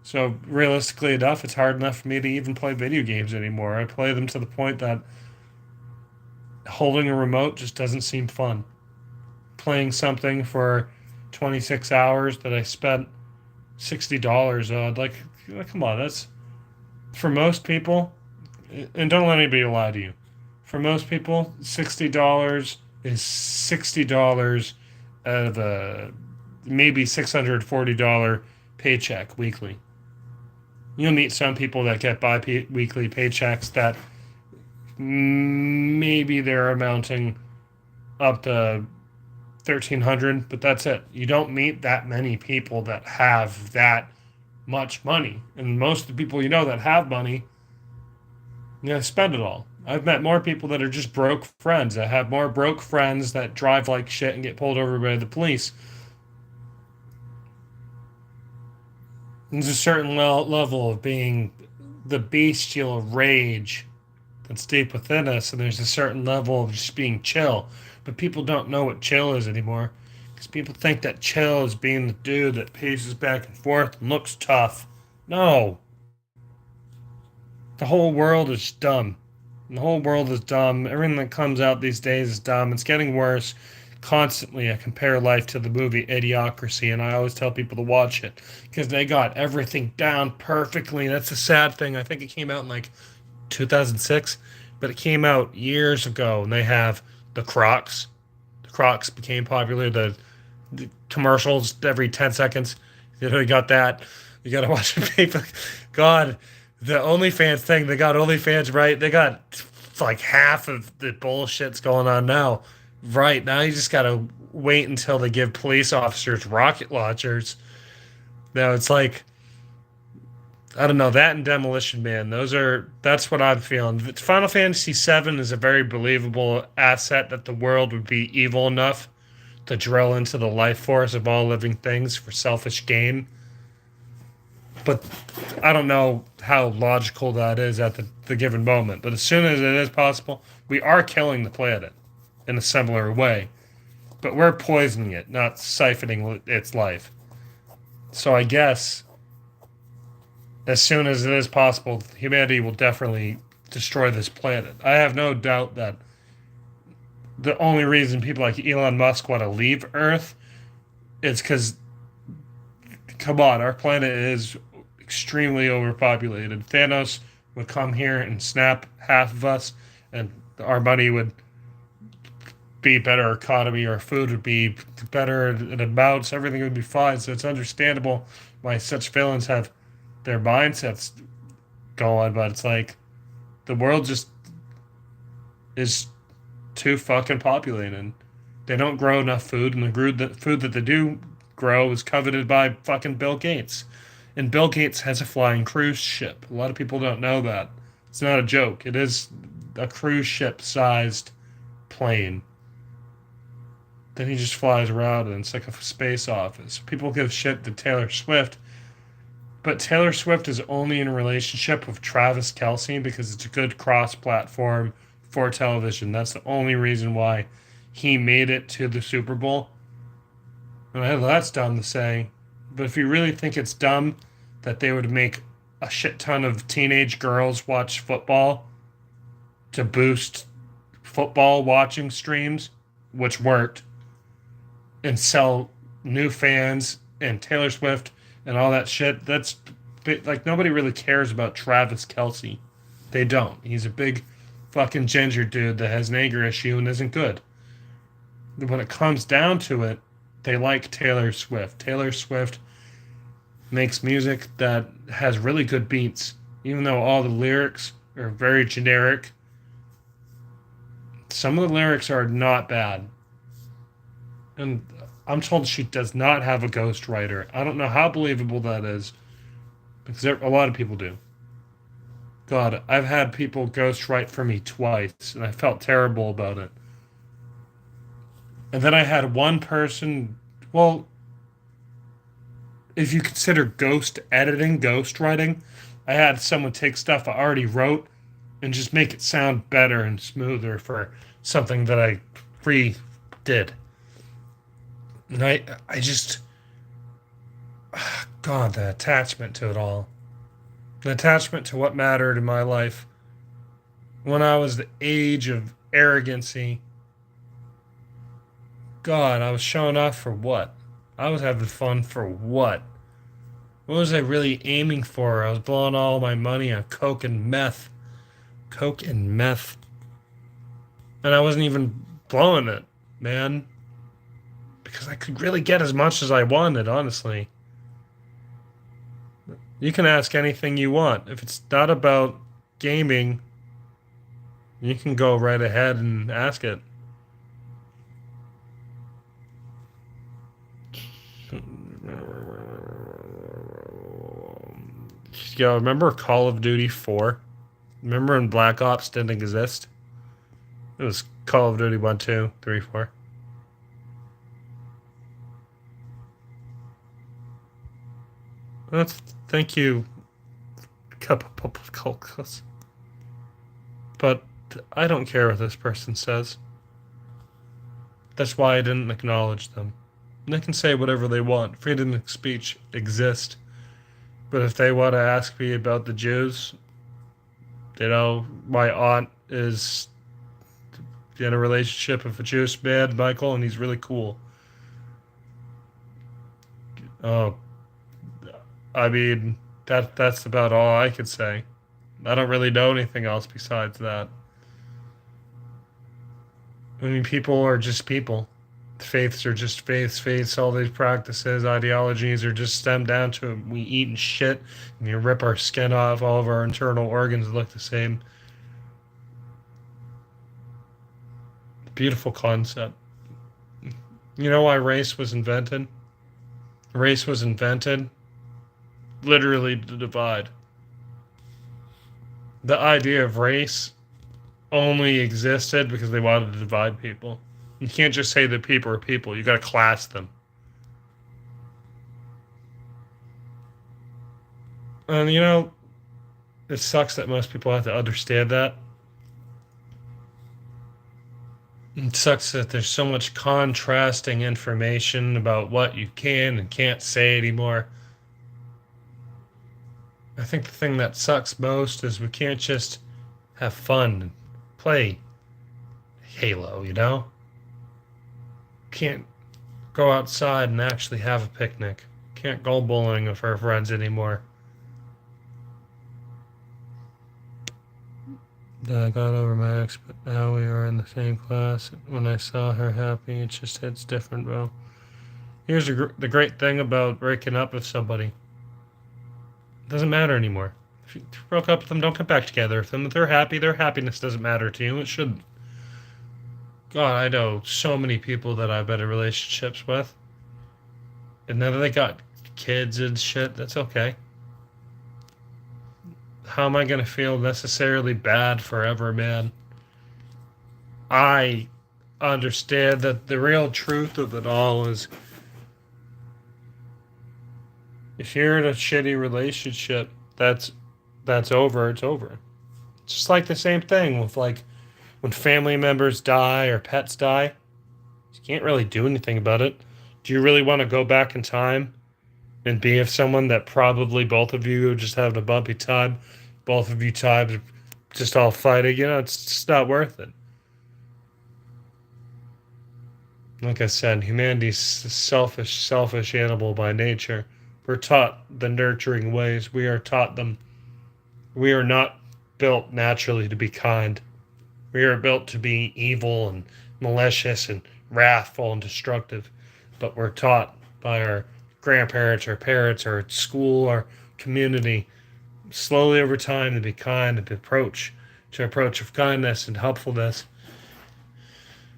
So realistically enough, it's hard enough for me to even play video games anymore. I play them to the point that holding a remote just doesn't seem fun. Playing something for 26 hours that I spent $60 on, like come on, that's for most people, and don't let anybody lie to you. For most people, $60 is $60 out of a maybe $640 paycheck weekly. You'll meet some people that get bi-weekly paychecks that maybe they're amounting up to 1,300, but that's it. You don't meet that many people that have that much money. And most of the people that have money, spend it all. I've met more people that are just broke friends, that have more broke friends that drive like shit and get pulled over by the police. There's a certain level of being the bestial rage that's deep within us, and there's a certain level of just being chill. But people don't know what chill is anymore, because people think that chill is being the dude that paces back and forth and looks tough. No, the whole world is dumb. The whole world is dumb. Everything that comes out these days is dumb. It's getting worse constantly. I compare life to the movie Idiocracy, and I always tell people to watch it because they got everything down perfectly. That's the sad thing. I think it came out in like 2006, but it came out years ago, and they have the Crocs. The Crocs became popular. The commercials every 10 seconds. You got that. You got to watch people. God, the OnlyFans thing, they got OnlyFans right. They got like half of the bullshit's going on now. Right now, you just got to wait until they give police officers rocket launchers. Now it's like, I don't know, that and Demolition Man. That's what I'm feeling. Final Fantasy VII is a very believable asset that the world would be evil enough to drill into the life force of all living things for selfish gain. But I don't know how logical that is at the given moment. But as soon as it is possible, we are killing the planet in a similar way. But we're poisoning it, not siphoning its life. So I guess as soon as it is possible, humanity will definitely destroy this planet. I have no doubt that the only reason people like Elon Musk want to leave Earth is because, come on, our planet is extremely overpopulated. Thanos would come here and snap half of us, and our money would be better economy, our food would be better in amounts, everything would be fine. So it's understandable why such villains have their mindsets going, but it's like the world just is too fucking populated. They don't grow enough food, and the food that they do grow is coveted by fucking Bill Gates. And Bill Gates has a flying cruise ship. A lot of people don't know that. It's not a joke. It is a cruise ship sized plane. Then he just flies around and it's like a space office. People give shit to Taylor Swift, but Taylor Swift is only in a relationship with Travis Kelce because it's a good cross platform for television. That's the only reason why he made it to the Super Bowl. And I know that's dumb to say, but if you really think it's dumb that they would make a shit ton of teenage girls watch football to boost football watching streams, which worked, and sell new fans and Taylor Swift and all that shit, that's like nobody really cares about Travis Kelce. They don't. He's a big fucking ginger dude that has an anger issue and isn't good. When it comes down to it, they like Taylor Swift. Taylor Swift makes music that has really good beats, even though all the lyrics are very generic. Some of the lyrics are not bad. And I'm told she does not have a ghostwriter. I don't know how believable that is, because a lot of people do. God, I've had people ghostwrite for me twice, and I felt terrible about it. And then I had one person, well, if you consider ghost editing, ghost writing, I had someone take stuff I already wrote and just make it sound better and smoother for something that I redid. And I just, God, the attachment to it all. The attachment to what mattered in my life when I was the age of arrogancy. God, I was showing off for what? I was having fun for what? What was I really aiming for? I was blowing all my money on coke and meth. Coke and meth. And I wasn't even blowing it, man. Because I could really get as much as I wanted, honestly. You can ask anything you want. If it's not about gaming, you can go right ahead and ask it. Yo, remember Call of Duty 4? Remember when Black Ops didn't exist? It was Call of Duty 1, 2, 3, 4. Thank you, Cup of Pop Culcus. But I don't care what this person says. That's why I didn't acknowledge them. And they can say whatever they want. Freedom of speech exists. But if they want to ask me about the Jews, my aunt is in a relationship with a Jewish man, Michael, and he's really cool. Oh, I mean, that's about all I could say. I don't really know anything else besides that. I mean, people are just people. Faiths are just faiths. Faiths, all these practices, ideologies are just stemmed down to we eat and shit, and you rip our skin off. All of our internal organs look the same. Beautiful concept. You know why race was invented? Race was invented literally to divide. The idea of race only existed because they wanted to divide people. You can't just say that people are people. You got to class them. And it sucks that most people have to understand that. It sucks that there's so much contrasting information about what you can and can't say anymore. I think the thing that sucks most is we can't just have fun and play Halo, Can't go outside and actually have a picnic. Can't go bowling with our friends anymore. I got over my ex, but now we are in the same class. When I saw her happy, it just hits different, bro. Here's the great thing about breaking up with somebody. It doesn't matter anymore. If you broke up with them, don't get back together with them. If they're happy, their happiness doesn't matter to you. It shouldn't. God, I know so many people that I've been in relationships with. And now that they got kids and shit, that's okay. How am I going to feel necessarily bad forever, man? I understand that the real truth of it all is if you're in a shitty relationship, that's over, it's over. It's just like the same thing with like when family members die or pets die. You can't really do anything about it. Do you really want to go back in time and be with someone that probably both of you are just having a bumpy time? Both of you times just all fighting, it's just not worth it. Like I said, humanity's a selfish animal by nature. We're taught the nurturing ways. We are taught them. We are not built naturally to be kind. We are built to be evil and malicious and wrathful and destructive. But we're taught by our grandparents, our parents, our school, our community, slowly over time to be kind and to approach with kindness and helpfulness.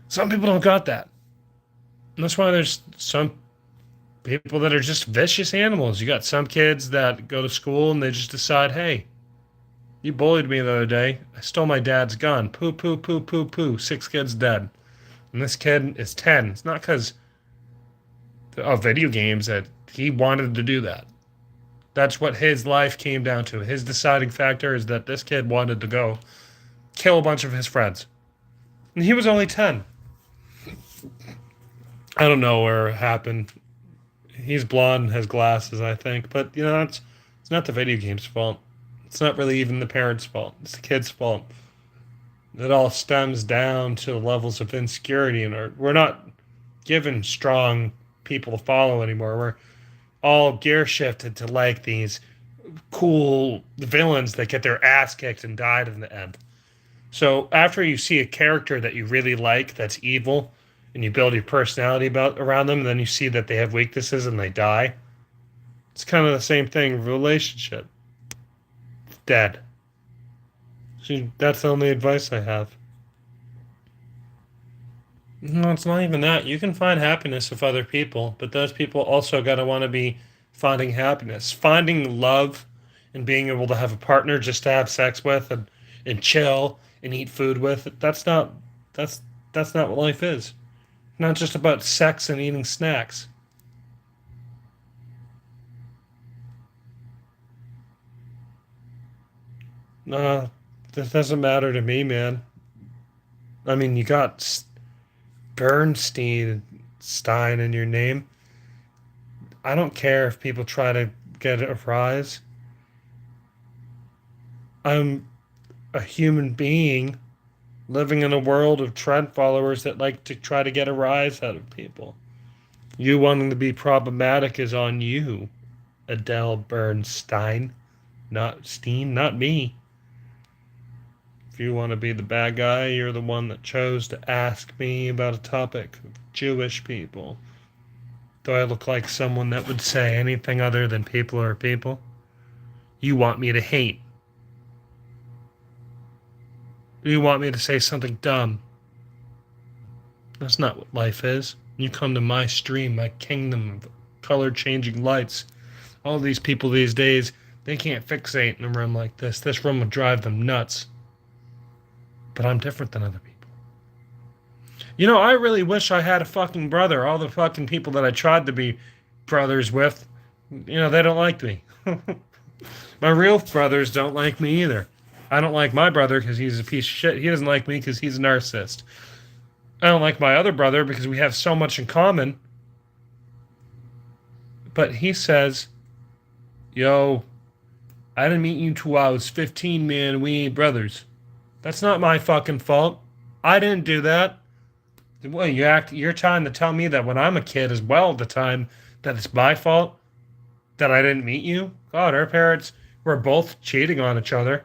Some people don't got that. And that's why there's some people that are just vicious animals. You got some kids that go to school and they just decide, hey, you bullied me the other day. I stole my dad's gun. Poo, poo, poo, poo, poo. 6 kids dead. And this kid is 10. It's not because of video games that he wanted to do that. That's what his life came down to. His deciding factor is that this kid wanted to go kill a bunch of his friends. And he was only 10. I don't know where it happened. He's blonde and has glasses, I think. But, it's not the video game's fault. It's not really even the parents' fault. It's the kid's fault. It all stems down to levels of insecurity. And we're not given strong people to follow anymore. We're all gear shifted to like these cool villains that get their ass kicked and died in the end. So after you see a character that you really like that's evil, and you build your personality around them, and then you see that they have weaknesses and they die. It's kind of the same thing with a relationship. Dead. See, that's the only advice I have. No, it's not even that. You can find happiness with other people, but those people also got to want to be finding happiness. Finding love and being able to have a partner just to have sex with and chill and eat food with, that's not what life is. Not just about sex and eating snacks. That doesn't matter to me, man. I mean, you got Bernstein Stein in your name. I don't care if people try to get a rise. I'm a human being living in a world of trend followers that like to try to get a rise out of people. You wanting to be problematic is on you, Adele Bernstein. Not Steen, not me. If you want to be the bad guy, you're the one that chose to ask me about a topic of Jewish people. Do I look like someone that would say anything other than people are people? You want me to hate. You want me to say something dumb. That's not what life is. You come to my stream, my kingdom of color changing lights. All these people these days, they can't fixate in a room like this. This room would drive them nuts. But I'm different than other people. You know, I really wish I had a fucking brother. All the fucking people that I tried to be brothers with, they don't like me. My real brothers don't like me either. I don't like my brother because he's a piece of shit. He doesn't like me because he's a narcissist. I don't like my other brother because we have so much in common. But he says, yo, I didn't meet you till I was 15, man. We ain't brothers. That's not my fucking fault. I didn't do that. Well, you're trying to tell me that when I'm a kid as well, the time that it's my fault that I didn't meet you? God, our parents were both cheating on each other.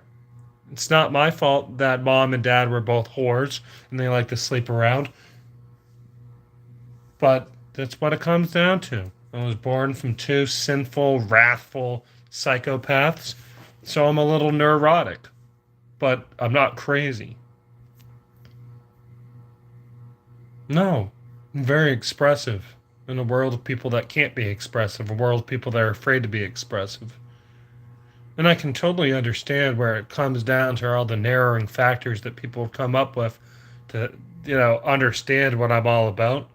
It's not my fault that mom and dad were both whores and they like to sleep around. But that's what it comes down to. I was born from two sinful, wrathful psychopaths, so I'm a little neurotic. But I'm not crazy. No, I'm very expressive in a world of people that can't be expressive, a world of people that are afraid to be expressive. And I can totally understand where it comes down to all the narrowing factors that people have come up with to, understand what I'm all about.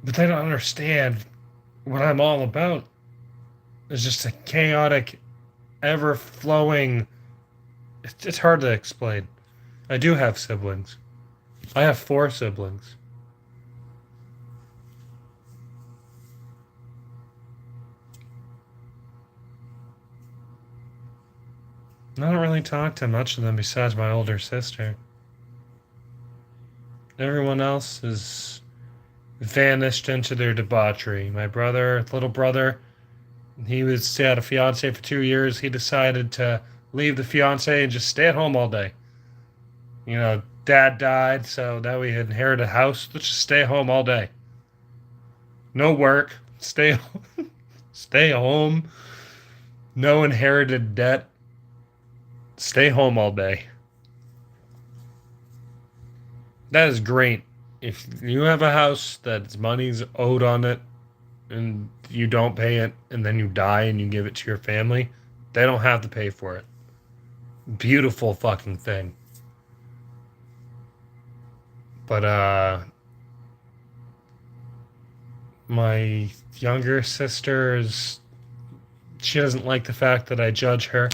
But they don't understand what I'm all about. It's just a chaotic, ever flowing. It's hard to explain. I do have siblings. I have 4 siblings. I don't really talk to much of them besides my older sister. Everyone else has vanished into their debauchery. My little brother, he had a fiance for 2 years. He decided to leave the fiance and just stay at home all day. Dad died, so now we inherit a house. Let's just stay home all day. No work. Stay home. No inherited debt. Stay home all day. That is great. If you have a house that's money's owed on it and you don't pay it and then you die and you give it to your family, they don't have to pay for it. Beautiful fucking thing. But my younger sister she doesn't like the fact that I judge her.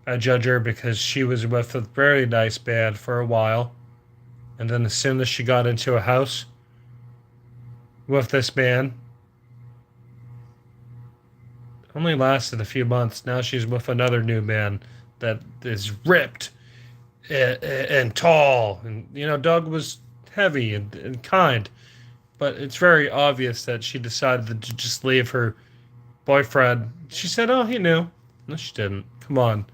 I judge her because she was with a very nice band for a while. And then as soon as she got into a house with this man, only lasted a few months. Now she's with another new man that is ripped and tall. And, Doug was heavy and kind. But it's very obvious that she decided to just leave her boyfriend. She said, oh, he knew. No, she didn't. Come on.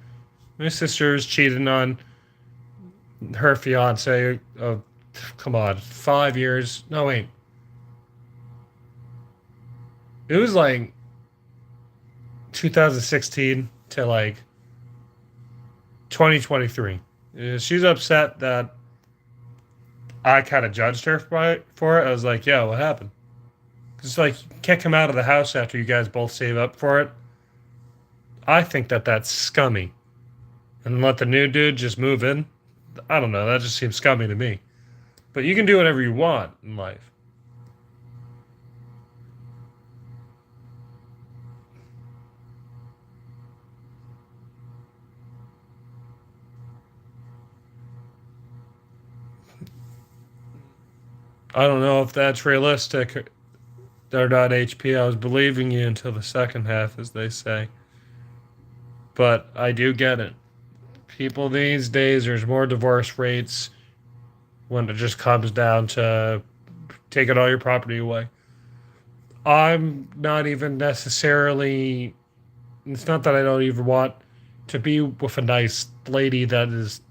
My sister's cheating on her fiance. Come on. 5 years. No, wait. It was like 2016 to like 2023. She's upset that I kind of judged her for it. I was like, yeah, what happened? It's like, you can't come out of the house after you guys both save up for it. I think that that's scummy. And let the new dude just move in. I don't know. That just seems scummy to me. But you can do whatever you want in life. I don't know if that's realistic. They're not HP. I was believing you until the second half, as they say. But I do get it. People these days, there's more divorce rates when it just comes down to taking all your property away. I'm not even necessarily, it's not that I don't even want to be with a nice lady that is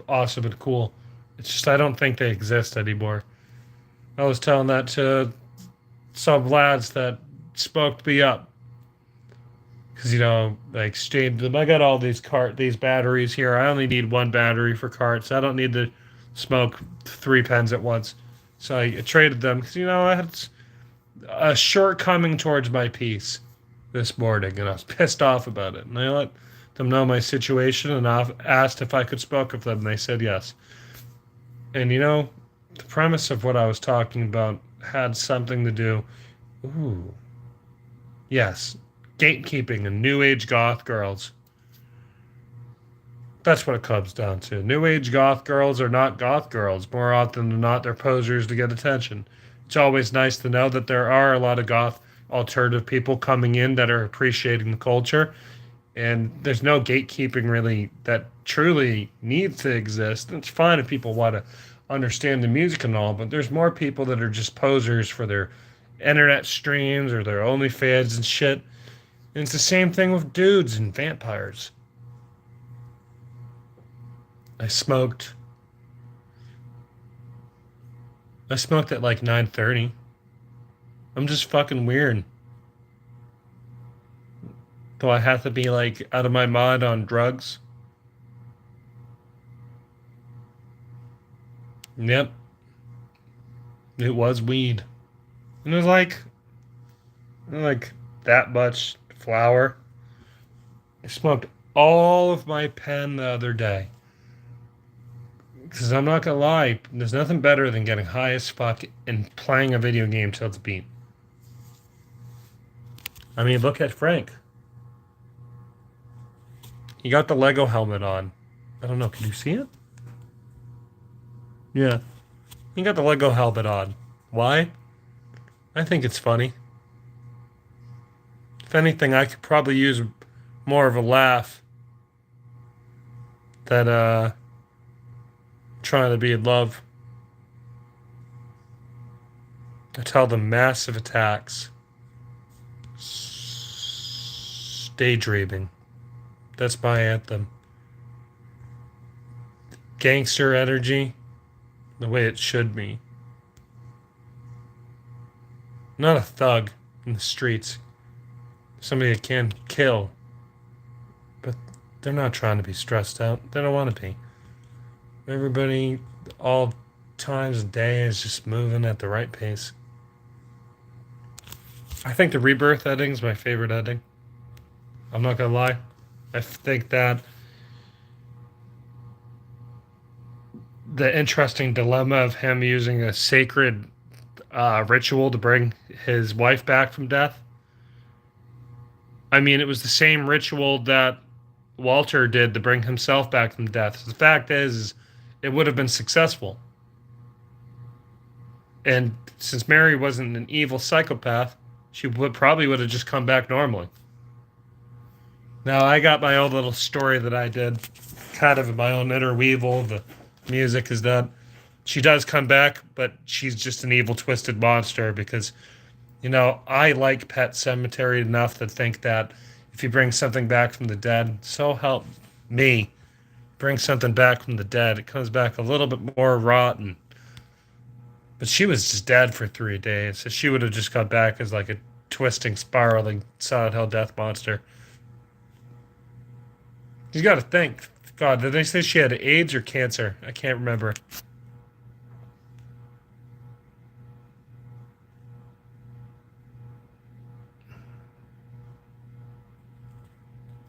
awesome and cool. It's just I don't think they exist anymore. I was telling that to some lads that smoked me up because I exchanged them. I got all these batteries here. I only need one battery for carts. I don't need to smoke 3 pens at once. So I traded them because I had a shortcoming towards my piece this morning, and I was pissed off about it. And I let them know my situation, and I asked if I could smoke with them. And they said yes. And the premise of what I was talking about had something to do. Ooh, yes, gatekeeping and new age goth girls. That's what it comes down to. New age goth girls are not goth girls. More often than not, they're posers to get attention. It's always nice to know that there are a lot of goth alternative people coming in that are appreciating the culture. And there's no gatekeeping really that truly needs to exist. It's fine if people want to understand the music and all, but there's more people that are just posers for their internet streams or their OnlyFans and shit. And it's the same thing with dudes and vampires. I smoked. I smoked at like 9:30. I'm just fucking weird. Do I have to be like out of my mind on drugs? Yep. It was weed. And it was like that much flour. I smoked all of my pen the other day. Because I'm not gonna lie, there's nothing better than getting high as fuck and playing a video game till it's beat. I mean, look at Frank. He got the Lego helmet on. I don't know, can you see it? Yeah. He got the Lego helmet on. Why? I think it's funny. If anything, I could probably use more of a laugh than trying to be in love. I tell them massive attacks. Daydreaming. That's my anthem. Gangster energy, the way it should be. Not a thug in the streets. Somebody that can kill. But they're not trying to be stressed out. They don't want to be. Everybody, all times of day, is just moving at the right pace. I think the Rebirth ending is my favorite ending. I'm not gonna lie. I think that the interesting dilemma of him using a sacred ritual to bring his wife back from death. I mean, it was the same ritual that Walter did to bring himself back from death. The fact is it would have been successful. And since Mary wasn't an evil psychopath, she probably would have just come back normally. Now, I got my own little story that I did, kind of in my own interweevil. The music is done. She does come back, but she's just an evil, twisted monster because, I like Pet Cemetery enough to think that if you bring something back from the dead, so help me bring something back from the dead, it comes back a little bit more rotten. But she was just dead for 3 days, so she would have just come back as like a twisting, spiraling Silent Hill death monster. You got to think. God, did they say she had AIDS or cancer? I can't remember.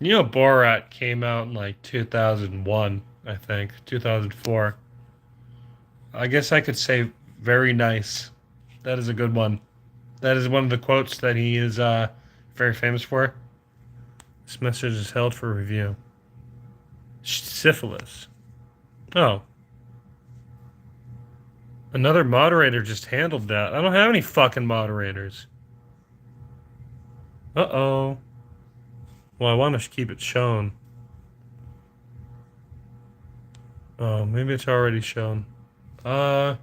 Borat came out in like 2001, I think, 2004. I guess I could say very nice. That is a good one. That is one of the quotes that he is very famous for. This message is held for review. Syphilis. Oh. Another moderator just handled that. I don't have any fucking moderators. Uh-oh. Well, I want to keep it shown. Oh, maybe it's already shown. Uh,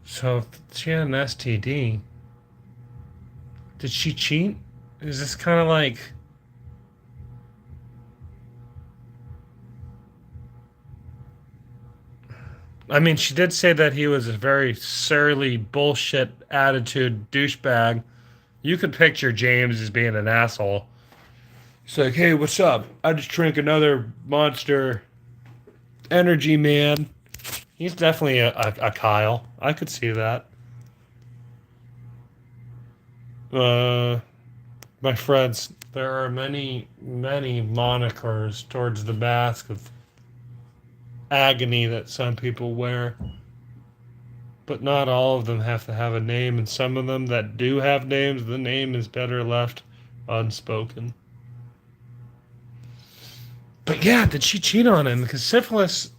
so she had an STD. Did she cheat? Is this kind of like... I mean, she did say that he was a very surly, bullshit attitude douchebag. You could picture James as being an asshole. He's like, hey, what's up? I just drank another Monster Energy, man. He's definitely a Kyle. I could see that. Uh, my friends, there are many, many monikers towards the mask of agony that some people wear. But not all of them have to have a name, and some of them that do have names, the name is better left unspoken. But yeah, did she cheat on him? Because syphilis,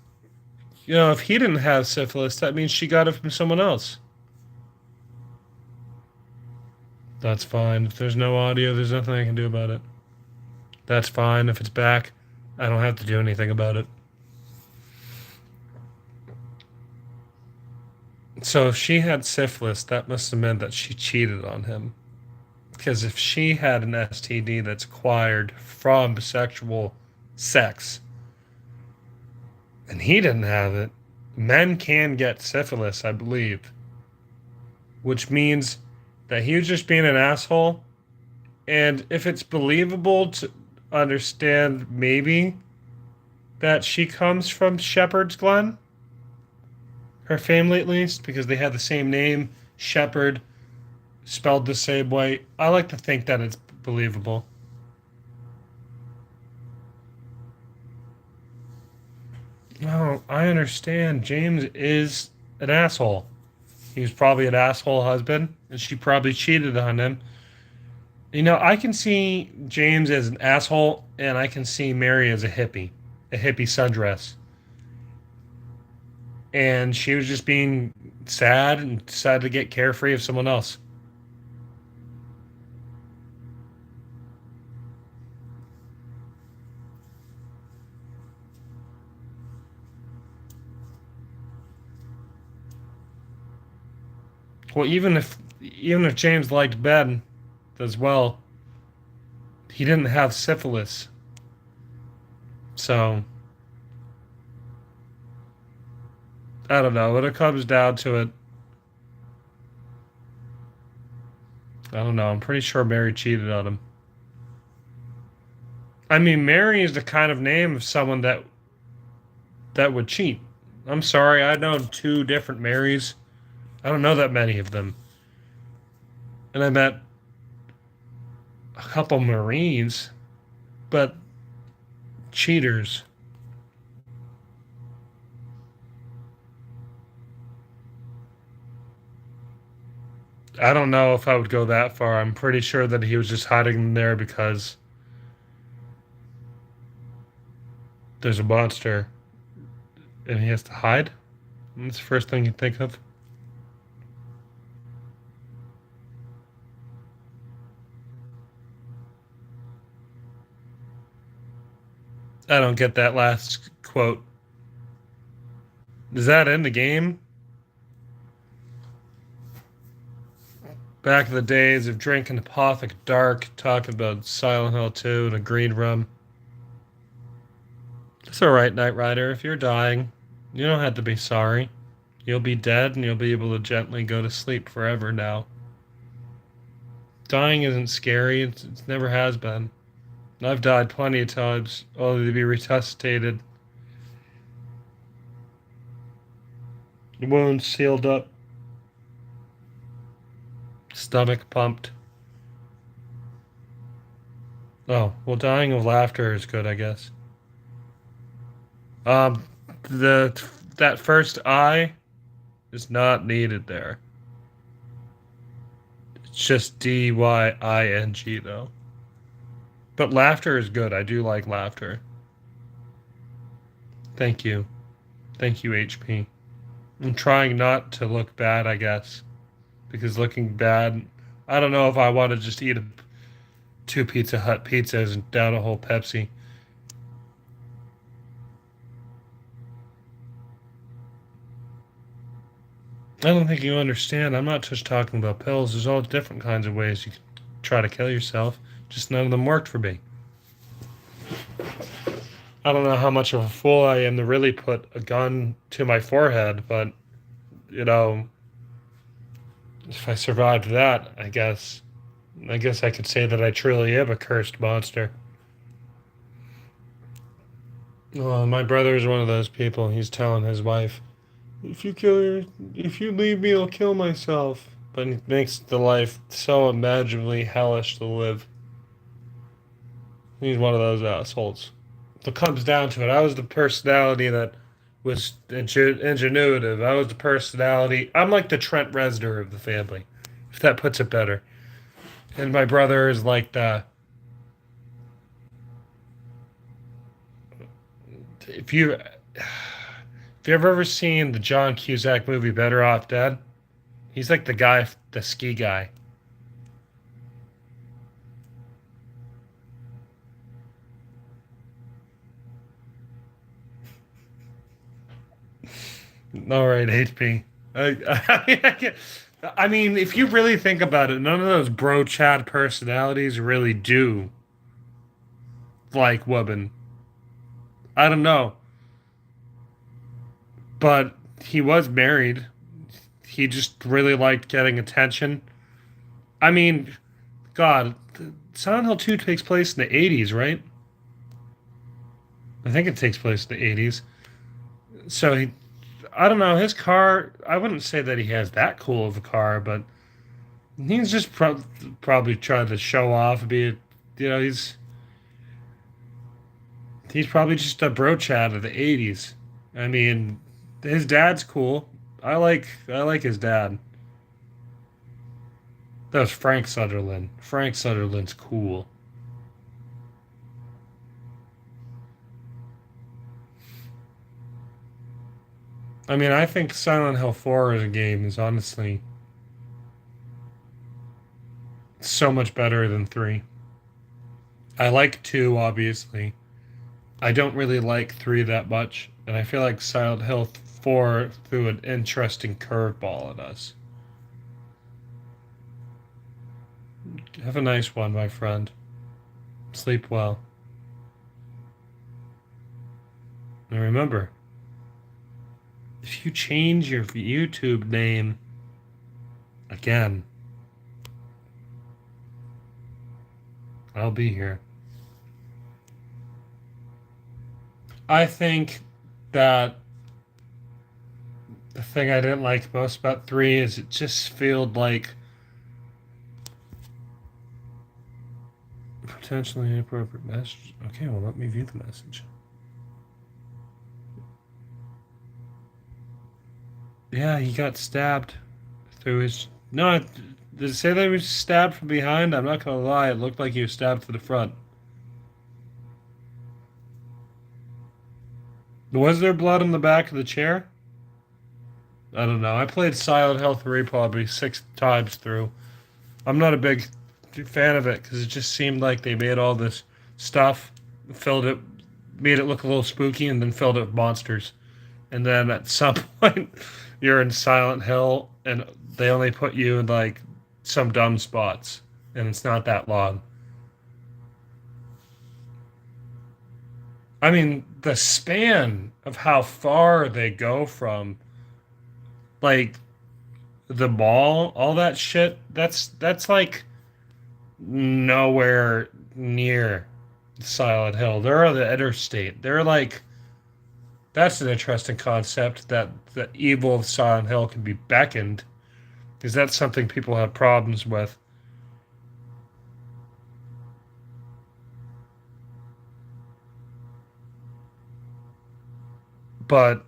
if he didn't have syphilis, that means she got it from someone else. That's fine. If there's no audio, there's nothing I can do about it. That's fine. If it's back, I don't have to do anything about it. So if she had syphilis, that must have meant that she cheated on him. Because if she had an STD that's acquired from sexual sex, and he didn't have it, men can get syphilis, I believe. Which means that he was just being an asshole. And if it's believable to understand maybe that she comes from Shepherd's Glen, her family at least, because they have the same name, Shepherd, spelled the same way. I like to think that it's believable. No, I understand. James is an asshole. He was probably an asshole husband, and she probably cheated on him. I can see James as an asshole, and I can see Mary as a hippie sundress. And she was just being sad and decided to get carefree of someone else. Well, even if James liked Ben as well, he didn't have syphilis. So I don't know. When it comes down to it, I don't know. I'm pretty sure Mary cheated on him. I mean, Mary is the kind of name of someone that would cheat. I'm sorry, I know two different Marys. I don't know that many of them. And I met a couple Marines, but cheaters. I don't know if I would go that far. I'm pretty sure that he was just hiding them there because there's a monster and he has to hide. That's the first thing you think of. I don't get that last quote. Is that in the game? Back in the days of drinking Apothic Dark, talking about Silent Hill 2 and a green rum. It's alright, Knight Rider. If you're dying, you don't have to be sorry. You'll be dead and you'll be able to gently go to sleep forever now. Dying isn't scary, it never has been. I've died plenty of times, only to be resuscitated. The wounds sealed up. Stomach pumped. Oh, well, dying of laughter is good, I guess. Um, that first I is not needed there. It's just DYING though. But laughter is good. I do like laughter. Thank you. Thank you, HP. I'm trying not to look bad, I guess, because looking bad, I don't know if I want to just eat two Pizza Hut pizzas and down a whole Pepsi. I don't think you understand. I'm not just talking about pills. There's all different kinds of ways you can try to kill yourself. Just none of them worked for me. I don't know how much of a fool I am to really put a gun to my forehead, but you know, if I survived that, I guess I could say that I truly am a cursed monster. Well, my brother is one of those people. He's telling his wife, if you leave me, I'll kill myself. But it makes the life so imaginably hellish to live. He's one of those assholes. If it comes down to it, I was the personality that was ingenuitive. I was the personality. I'm like the Trent Reznor of the family, if that puts it better. And my brother is like the. If you. If you've ever seen the John Cusack movie Better Off Dead, he's like the guy, the ski guy. All right, HP. I mean, if you really think about it, none of those bro Chad personalities really do like women. I don't know, but he was married. He just really liked getting attention. I mean, God, Silent Hill 2 takes place in the 80s, right? I think it takes place in the 80s. So I don't know, his car, I wouldn't say that he has that cool of a car, but he's just probably trying to show off, you know, he's probably just a bro chat of the 80s. I mean, his dad's cool. I like his dad. That was Frank Sutherland. Frank Sutherland's cool. I mean, I think Silent Hill 4 as a game is honestly so much better than 3. I like 2, obviously. I don't really like 3 that much, and I feel like Silent Hill 4 threw an interesting curveball at us. Have a nice one, my friend. Sleep well. And remember, if you change your YouTube name again, I'll be here. I think that the thing I didn't like most about 3 is it just felt like potentially inappropriate message. Okay, well, let me view the message. Yeah, he got stabbed through his. No, did it say that he was stabbed from behind? I'm not gonna lie, it looked like he was stabbed to the front. Was there blood on the back of the chair? I don't know. I played Silent Hill 3 probably 6 times through. I'm not a big fan of it because it just seemed like they made all this stuff, filled it, made it look a little spooky, and then filled it with monsters. And then at some point, you're in Silent Hill, and they only put you in like some dumb spots, and it's not that long. I mean, the span of how far they go from like the mall, all that shit, that's like nowhere near Silent Hill. They're on the interstate. They're like that's an interesting concept that the evil of Silent Hill can be beckoned, because that's something people have problems with. But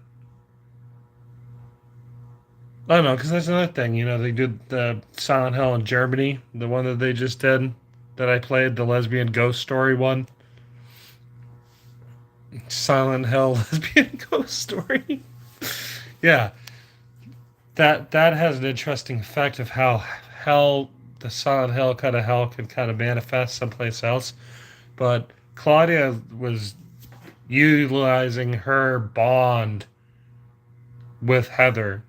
I don't know, because that's another thing. You know, they did the Silent Hill in Germany, the one that they just did, that I played, the lesbian ghost story one. Silent Hill lesbian ghost story. Yeah, that has an interesting effect of how hell, the Silent Hill kind of hell, can kind of manifest someplace else. But Claudia was utilizing her bond with Heather,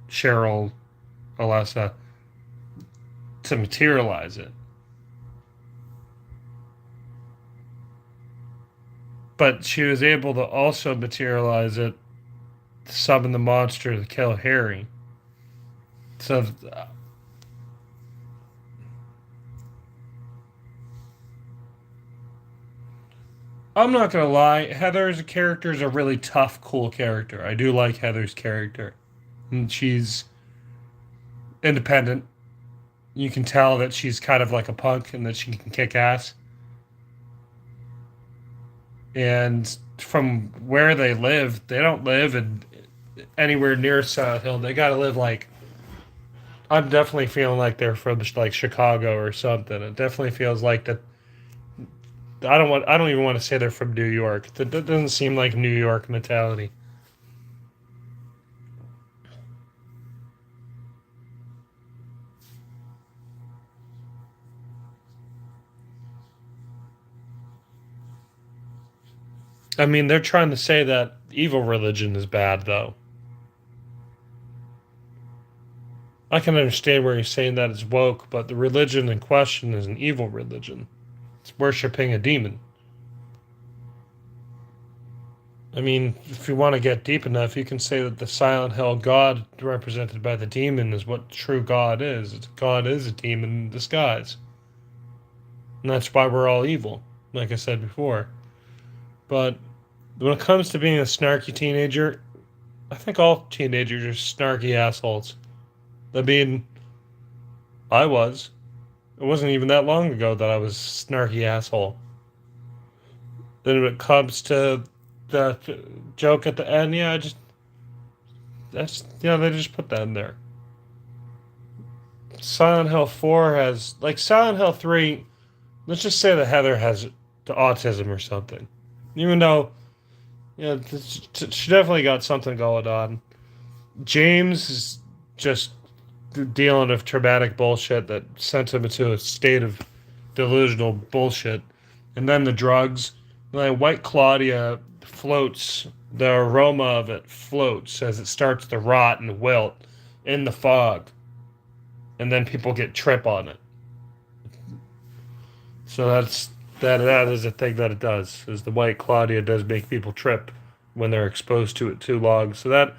Cheryl, Alessa, to materialize it. But she was able to also materialize it to summon the monster to kill Harry. So I'm not gonna lie, Heather's character is a really tough, cool character. I do like Heather's character. And she's independent. You can tell that she's kind of like a punk and that she can kick ass. And from where they live, they don't live in anywhere near Silent Hill. They gotta live like, I'm definitely feeling like they're from like Chicago or something. It definitely feels like that. I don't even want to say they're from New York. That doesn't seem like New York mentality. I mean, they're trying to say that evil religion is bad, though. I can understand where you're saying that it's woke, but the religion in question is an evil religion. It's worshiping a demon. I mean, if you want to get deep enough, you can say that the Silent Hill God represented by the demon is what true God is. God is a demon in disguise. And that's why we're all evil, like I said before. But when it comes to being a snarky teenager, I think all teenagers are snarky assholes. I mean, I was. It wasn't even that long ago that I was a snarky asshole. Then when it comes to the joke at the end, yeah, they just put that in there. Silent Hill 4 has, like, Silent Hill 3, let's just say that Heather has the autism or something. Even though, yeah, she definitely got something going on. James is just dealing with traumatic bullshit that sent him into a state of delusional bullshit. And then the drugs. Like White Claudia floats, the aroma of it floats as it starts to rot and wilt in the fog. And then people get trip on it. So that is a thing that it does. Is the White Claudia does make people trip when they're exposed to it too long. So that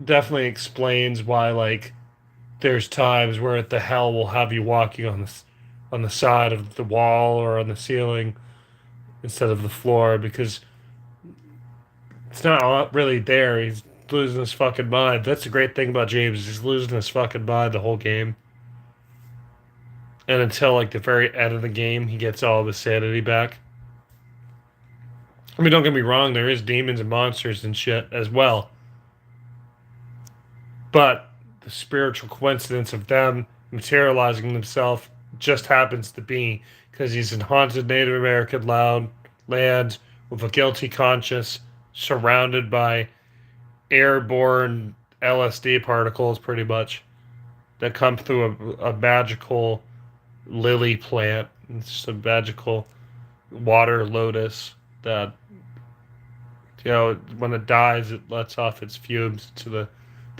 definitely explains why, like, there's times where the hell will have you walking on the side of the wall or on the ceiling instead of the floor, because it's not really there. He's losing his fucking mind. That's the great thing about James. He's losing his fucking mind the whole game. And until like the very end of the game, he gets all of his sanity back. I mean, don't get me wrong. There is demons and monsters and shit as well. But the spiritual coincidence of them materializing themselves just happens to be because he's in haunted Native American land with a guilty conscience, surrounded by airborne LSD particles, pretty much, that come through a magical lily plant. It's just a magical water lotus that, when it dies, it lets off its fumes to the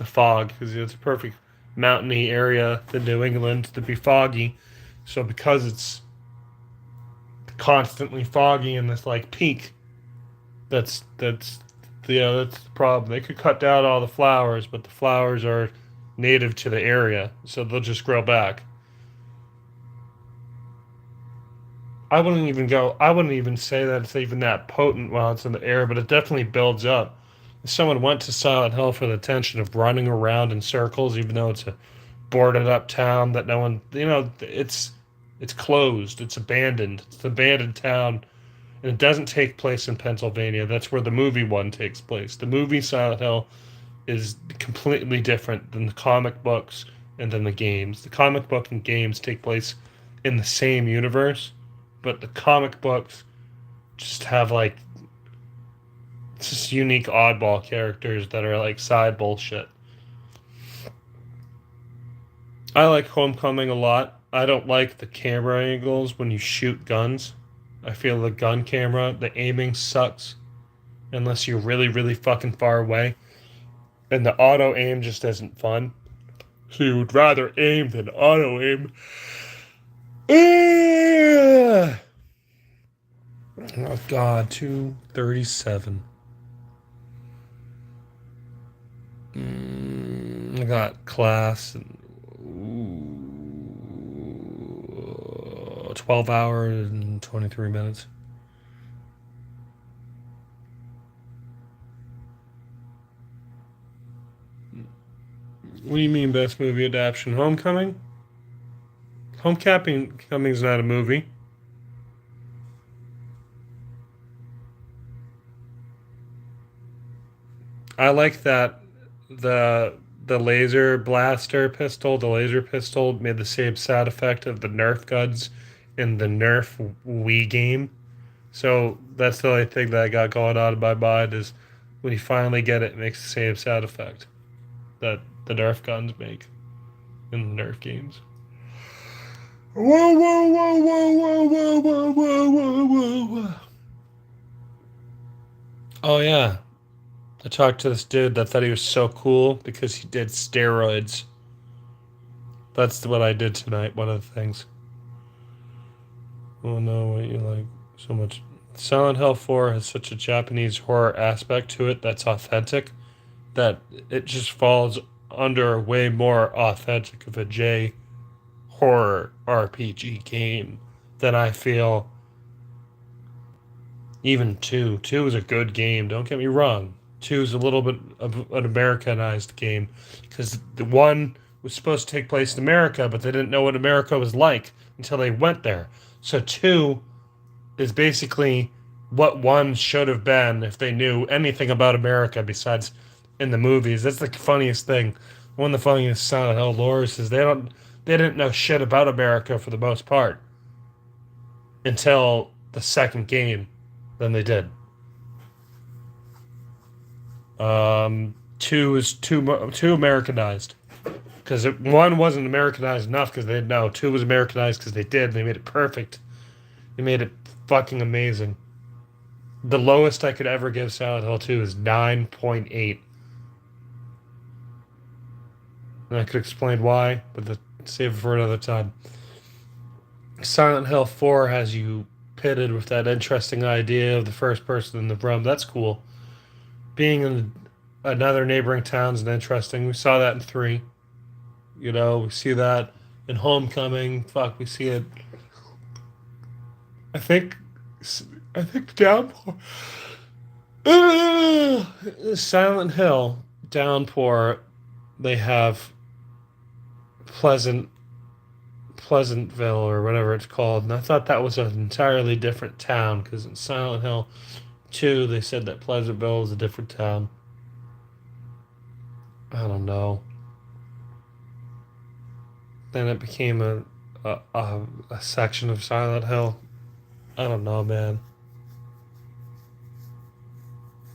fog, because it's a perfect mountainy area in New England to be foggy. So because it's constantly foggy in this like peak, that's that's the problem. They could cut down all the flowers, but the flowers are native to the area, so they'll just grow back. I wouldn't even say that it's even that potent while it's in the air, but it definitely builds up. If someone went to Silent Hill for the intention of running around in circles, even though it's a boarded up town that no one, it's closed, it's abandoned, it's an abandoned town, and it doesn't take place in Pennsylvania. That's where the movie one takes place. The movie Silent Hill is completely different than the comic books and then the games. The comic book and games take place in the same universe, but the comic books just have like It's just unique oddball characters that are like side bullshit. I like Homecoming a lot. I don't like the camera angles when you shoot guns. I feel the gun camera, the aiming sucks unless you're really, really fucking far away. And the auto aim just isn't fun. So you would rather aim than auto aim. Oh god, 237. I got class and 12 hours and 23 minutes. What do you mean best movie adaptation? Homecoming? Homecoming's not a movie. I like that the the laser pistol made the same sound effect of the Nerf guns in the Nerf Wii game. So that's the only thing that I got going on in my mind is when you finally get it, it makes the same sound effect that the Nerf guns make in the Nerf games. Whoa, whoa, whoa, whoa, whoa, whoa, whoa, whoa, whoa, whoa, whoa. Oh yeah, I talked to this dude that thought he was so cool because he did steroids. That's what I did tonight. One of the things. Oh no, what you like so much? Silent Hill 4 has such a Japanese horror aspect to it that's authentic that it just falls under way more authentic of a J horror RPG game than I feel even 2. 2 is a good game, don't get me wrong. 2 is a little bit of an Americanized game because the 1 was supposed to take place in America, but they didn't know what America was like until they went there. So 2 is basically what 1 should have been if they knew anything about America besides in the movies. That's the funniest thing. One of the funniest Silent Hill lores is they didn't know shit about America for the most part until the second game. Then they did. 2 is too Americanized because 1 wasn't Americanized enough because they didn't know. 2 was Americanized because they did. They made it perfect. They made it fucking amazing. The lowest I could ever give Silent Hill 2 is 9.8. And I could explain why, but save it for another time. Silent Hill 4 has you pitted with that interesting idea of the first person in the room. That's cool. Being in another neighboring town is interesting. We saw that in 3. You know, we see that in Homecoming. Fuck, we see it. I think Downpour. Silent Hill, Downpour, they have Pleasantville or whatever it's called, and I thought that was an entirely different town because in Silent Hill 2 they said that Pleasantville was a different town. I don't know. Then it became a section of Silent Hill. I don't know, man.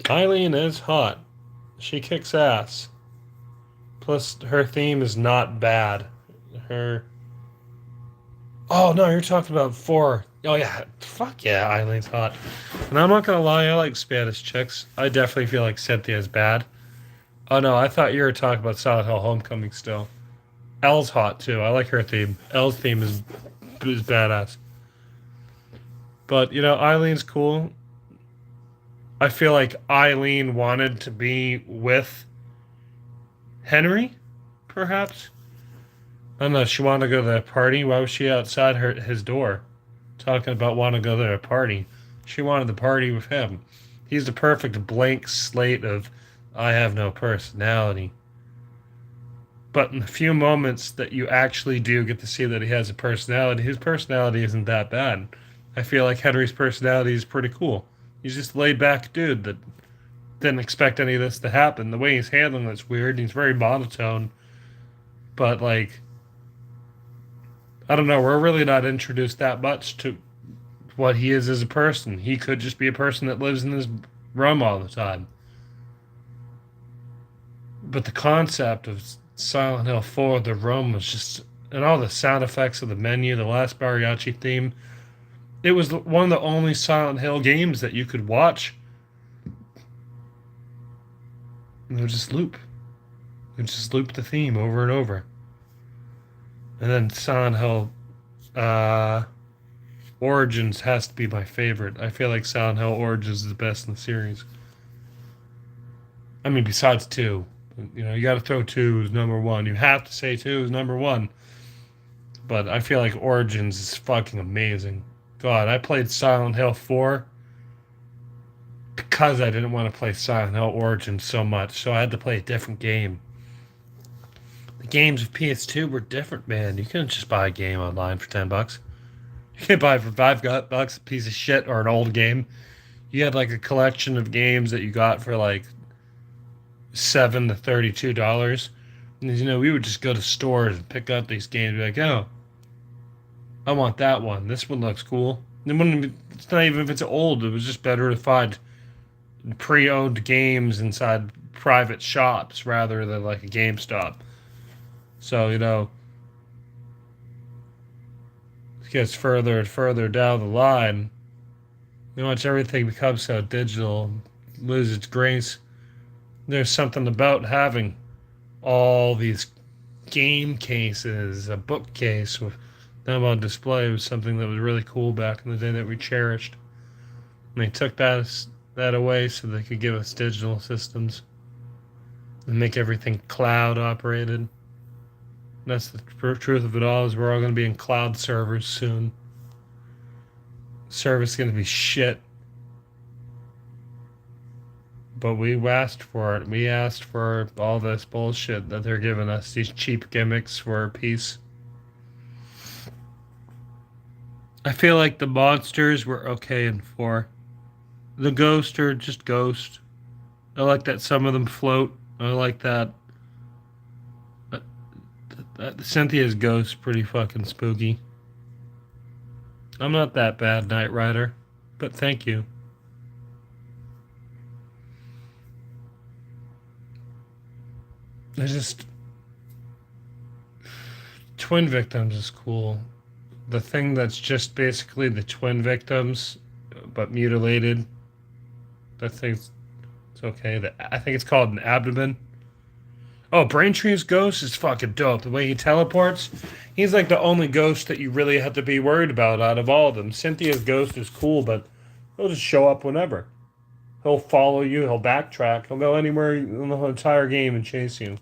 Eileen is hot. She kicks ass. Plus, her theme is not bad. Her. Oh no, you're talking about 4. Oh yeah, fuck yeah, Eileen's hot. And I'm not gonna lie, I like Spanish chicks. I definitely feel like Cynthia's bad. Oh no, I thought you were talking about Silent Hill Homecoming still. Elle's hot too. I like her theme. Elle's theme is badass. But you know, Eileen's cool. I feel like Eileen wanted to be with Henry, perhaps. I don't know. She wanted to go to that party. Why was she outside his door, talking about wanting to go to a party? She wanted the party with him. He's the perfect blank slate of I have no personality. But in the few moments that you actually do get to see that he has a personality, his personality isn't that bad. I feel like Henry's personality is pretty cool. He's just a laid back dude that didn't expect any of this to happen. The way he's handling it's weird. He's very monotone. But, like, I don't know. We're really not introduced that much to what he is as a person. He could just be a person that lives in this rum all the time. But the concept of Silent Hill 4, the rum was just, and all the sound effects of the menu, the last mariachi theme. It was one of the only Silent Hill games that you could watch and it would just loop. It would just loop the theme over and over. And then Silent Hill uh, Origins has to be my favorite. I feel like Silent Hill Origins is the best in the series. I mean, besides 2. You know, you got to throw 2 as number 1. You have to say 2 is number 1. But I feel like Origins is fucking amazing. God, I played Silent Hill 4 because I didn't want to play Silent Hill Origins so much, so I had to play a different game. The games of PS2 were different, man. You couldn't just buy a game online for $10. You can't buy it for $5 a piece of shit or an old game. You had like a collection of games that you got for like $7 to $32. And you know, we would just go to stores and pick up these games and be like, oh, I want that one. This one looks cool. It's not even if it's old. It was just better to find pre-owned games inside private shops rather than like a GameStop. So, you know, it gets further and further down the line. You watch everything become so digital, lose its grace. There's something about having all these game cases, a bookcase with them on display was something that was really cool back in the day that we cherished. And they took that away so they could give us digital systems and make everything cloud operated. That's the truth of it all, is we're all going to be in cloud servers soon. Service is going to be shit. But we asked for it. We asked for all this bullshit that they're giving us, these cheap gimmicks for peace. I feel like the monsters were okay in 4. The ghosts are just ghosts. I like that some of them float. I like that. Cynthia's ghost pretty fucking spooky. I'm not that bad, Knight Rider, but thank you. There's just twin victims is cool. The thing that's just basically the twin victims, but mutilated. That thing's it's okay. I think it's called an abdomen. Oh, Braintree's ghost is fucking dope. The way he teleports, he's like the only ghost that you really have to be worried about out of all of them. Cynthia's ghost is cool, but he'll just show up whenever. He'll follow you. He'll backtrack. He'll go anywhere in the whole entire game and chase you.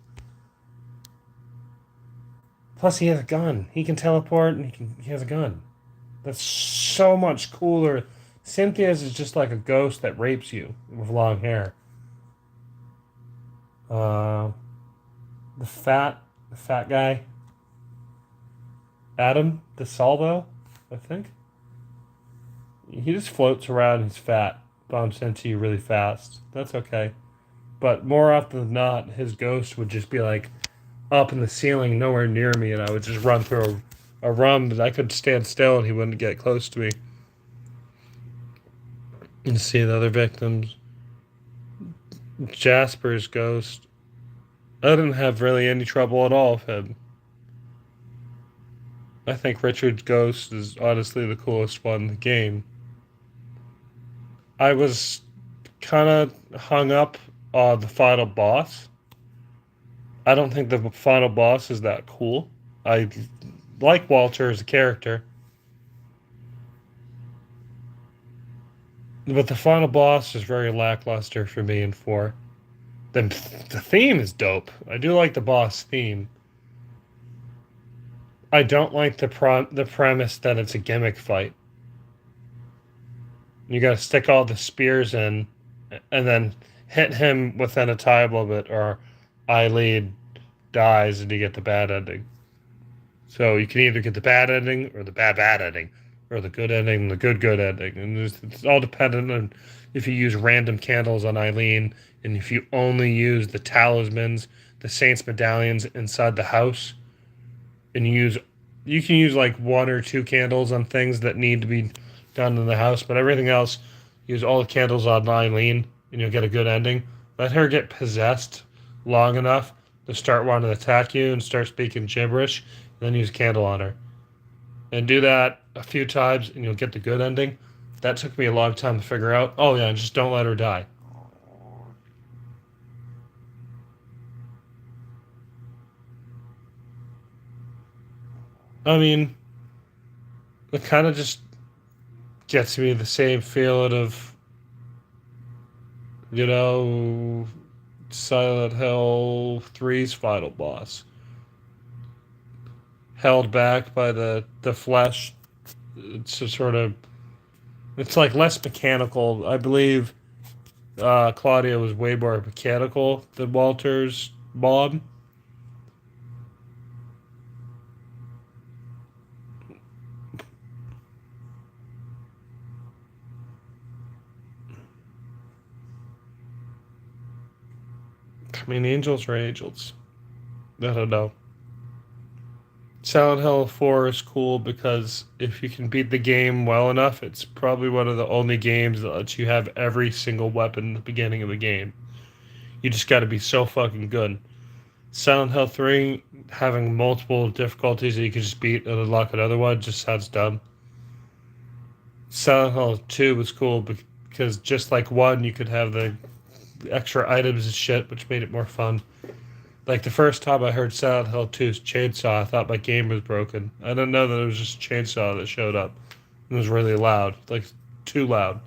Plus, he has a gun. He can teleport, and he has a gun. That's so much cooler. Cynthia's is just like a ghost that rapes you with long hair. The fat guy, Adam DeSalvo, I think. He just floats around. He's fat, bumps into you really fast. That's okay. But more often than not, his ghost would just be like up in the ceiling, nowhere near me, and I would just run through a run that I could stand still and he wouldn't get close to me. And see the other victims. Jasper's ghost. I didn't have really any trouble at all with him. I think Richard's ghost is honestly the coolest one in the game. I was kind of hung up on the final boss. I don't think the final boss is that cool. I like Walter as a character. But the final boss is very lackluster for me in 4. The theme is dope. I do like the boss theme. I don't like the premise that it's a gimmick fight. You gotta stick all the spears in and then hit him within a time limit or Eileen dies and you get the bad ending. So you can either get the bad ending or the bad ending, or the good ending and the good ending. And it's all dependent on if you use random candles on Eileen and if you only use the talismans, the saints medallions inside the house, and you can use like 1 or 2 candles on things that need to be done in the house, but everything else, use all the candles on Eileen and you'll get a good ending. Let her get possessed long enough to start wanting to attack you and start speaking gibberish, and then use a candle on her. And do that a few times, and you'll get the good ending. That took me a long time to figure out. Oh, yeah, and just don't let her die. I mean, it kind of just gets me the same feeling of, you know, Silent Hill 3's final boss. Held back by the flesh. It's a sort of, it's like less mechanical. I believe Claudia was way more mechanical than Walter's mom. I mean, angels are angels. I don't know. Silent Hill 4 is cool because if you can beat the game well enough, it's probably one of the only games that lets you have every single weapon in the beginning of the game. You just gotta be so fucking good. Silent Hill 3, having multiple difficulties that you can just beat and unlock another one just sounds dumb. Silent Hill 2 was cool because just like 1, you could have the extra items and shit, which made it more fun. Like the first time I heard Silent Hill 2's chainsaw, I thought my game was broken. I didn't know that it was just a chainsaw that showed up. It was really loud, like too loud.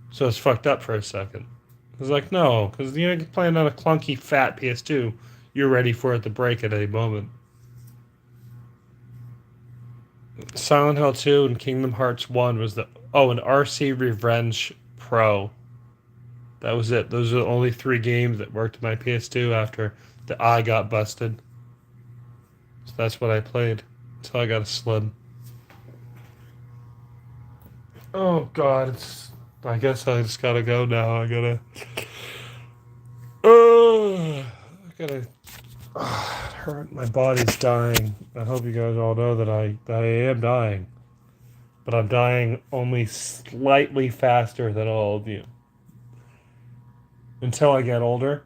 So it's fucked up for a second. I was like, no, because you're playing on a clunky, fat PS2. You're ready for it to break at any moment. Silent Hill 2 and Kingdom Hearts 1 was the. Oh, and RC Revenge Pro. That was it. Those are the only 3 games that worked on my PS2 after the eye got busted. So that's what I played. Until I got a slim. Oh god, I guess I just gotta go now. I gotta. I gotta. It hurt. My body's dying. I hope you guys all know that I am dying, but I'm dying only slightly faster than all of you. Until I get older,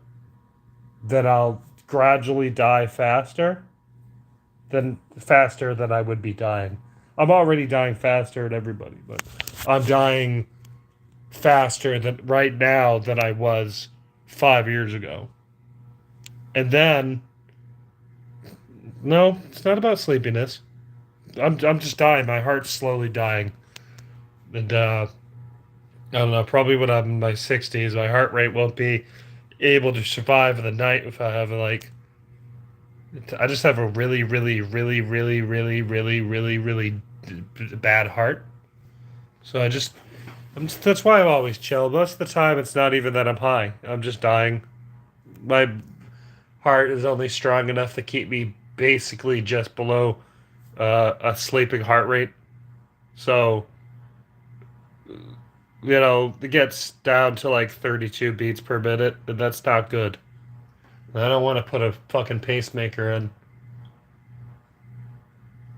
then I'll gradually die faster than I would be dying. I'm already dying faster than everybody, but I'm dying faster than right now than I was 5 years ago. And then, no, it's not about sleepiness. I'm just dying. My heart's slowly dying, and I don't know. Probably when I'm in my 60s, my heart rate won't be able to survive the night if I have like. I just have a really, really, really, really, really, really, really, really bad heart. So that's why I'm always chill. Most of the time, it's not even that I'm high. I'm just dying. My heart is only strong enough to keep me basically just below a sleeping heart rate. So, it gets down to like 32 beats per minute, and that's not good. I don't want to put a fucking pacemaker in.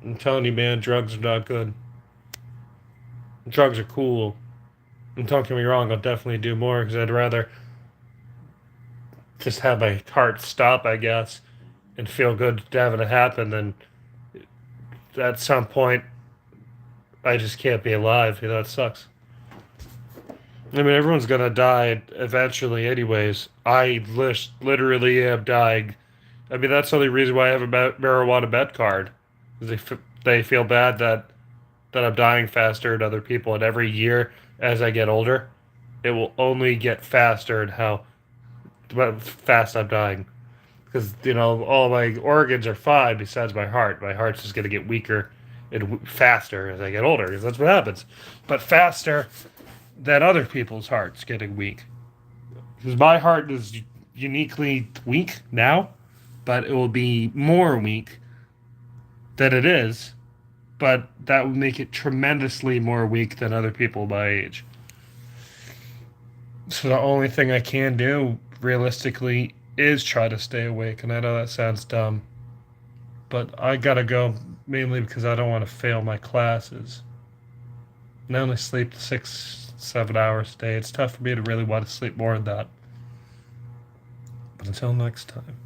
I'm telling you, man, drugs are not good. Drugs are cool. And don't get me wrong, I'll definitely do more because I'd rather just have my heart stop, I guess, and feel good to having it happen than at some point I just can't be alive. It sucks. I mean, everyone's gonna die eventually, anyways. I literally am dying. I mean, that's the only reason why I have a marijuana med card. They feel bad that I'm dying faster than other people, and every year as I get older, it will only get faster in how fast I'm dying. Because all my organs are fine besides my heart. My heart's just gonna get weaker and faster as I get older, because that's what happens. But faster than other people's hearts getting weak. Because my heart is uniquely weak now, but it will be more weak than it is, but that would make it tremendously more weak than other people my age. So the only thing I can do, realistically, is try to stay awake, and I know that sounds dumb, but I gotta go mainly because I don't want to fail my classes. And I only sleep 7 hours a day. It's tough for me to really want to sleep more than that. But until next time.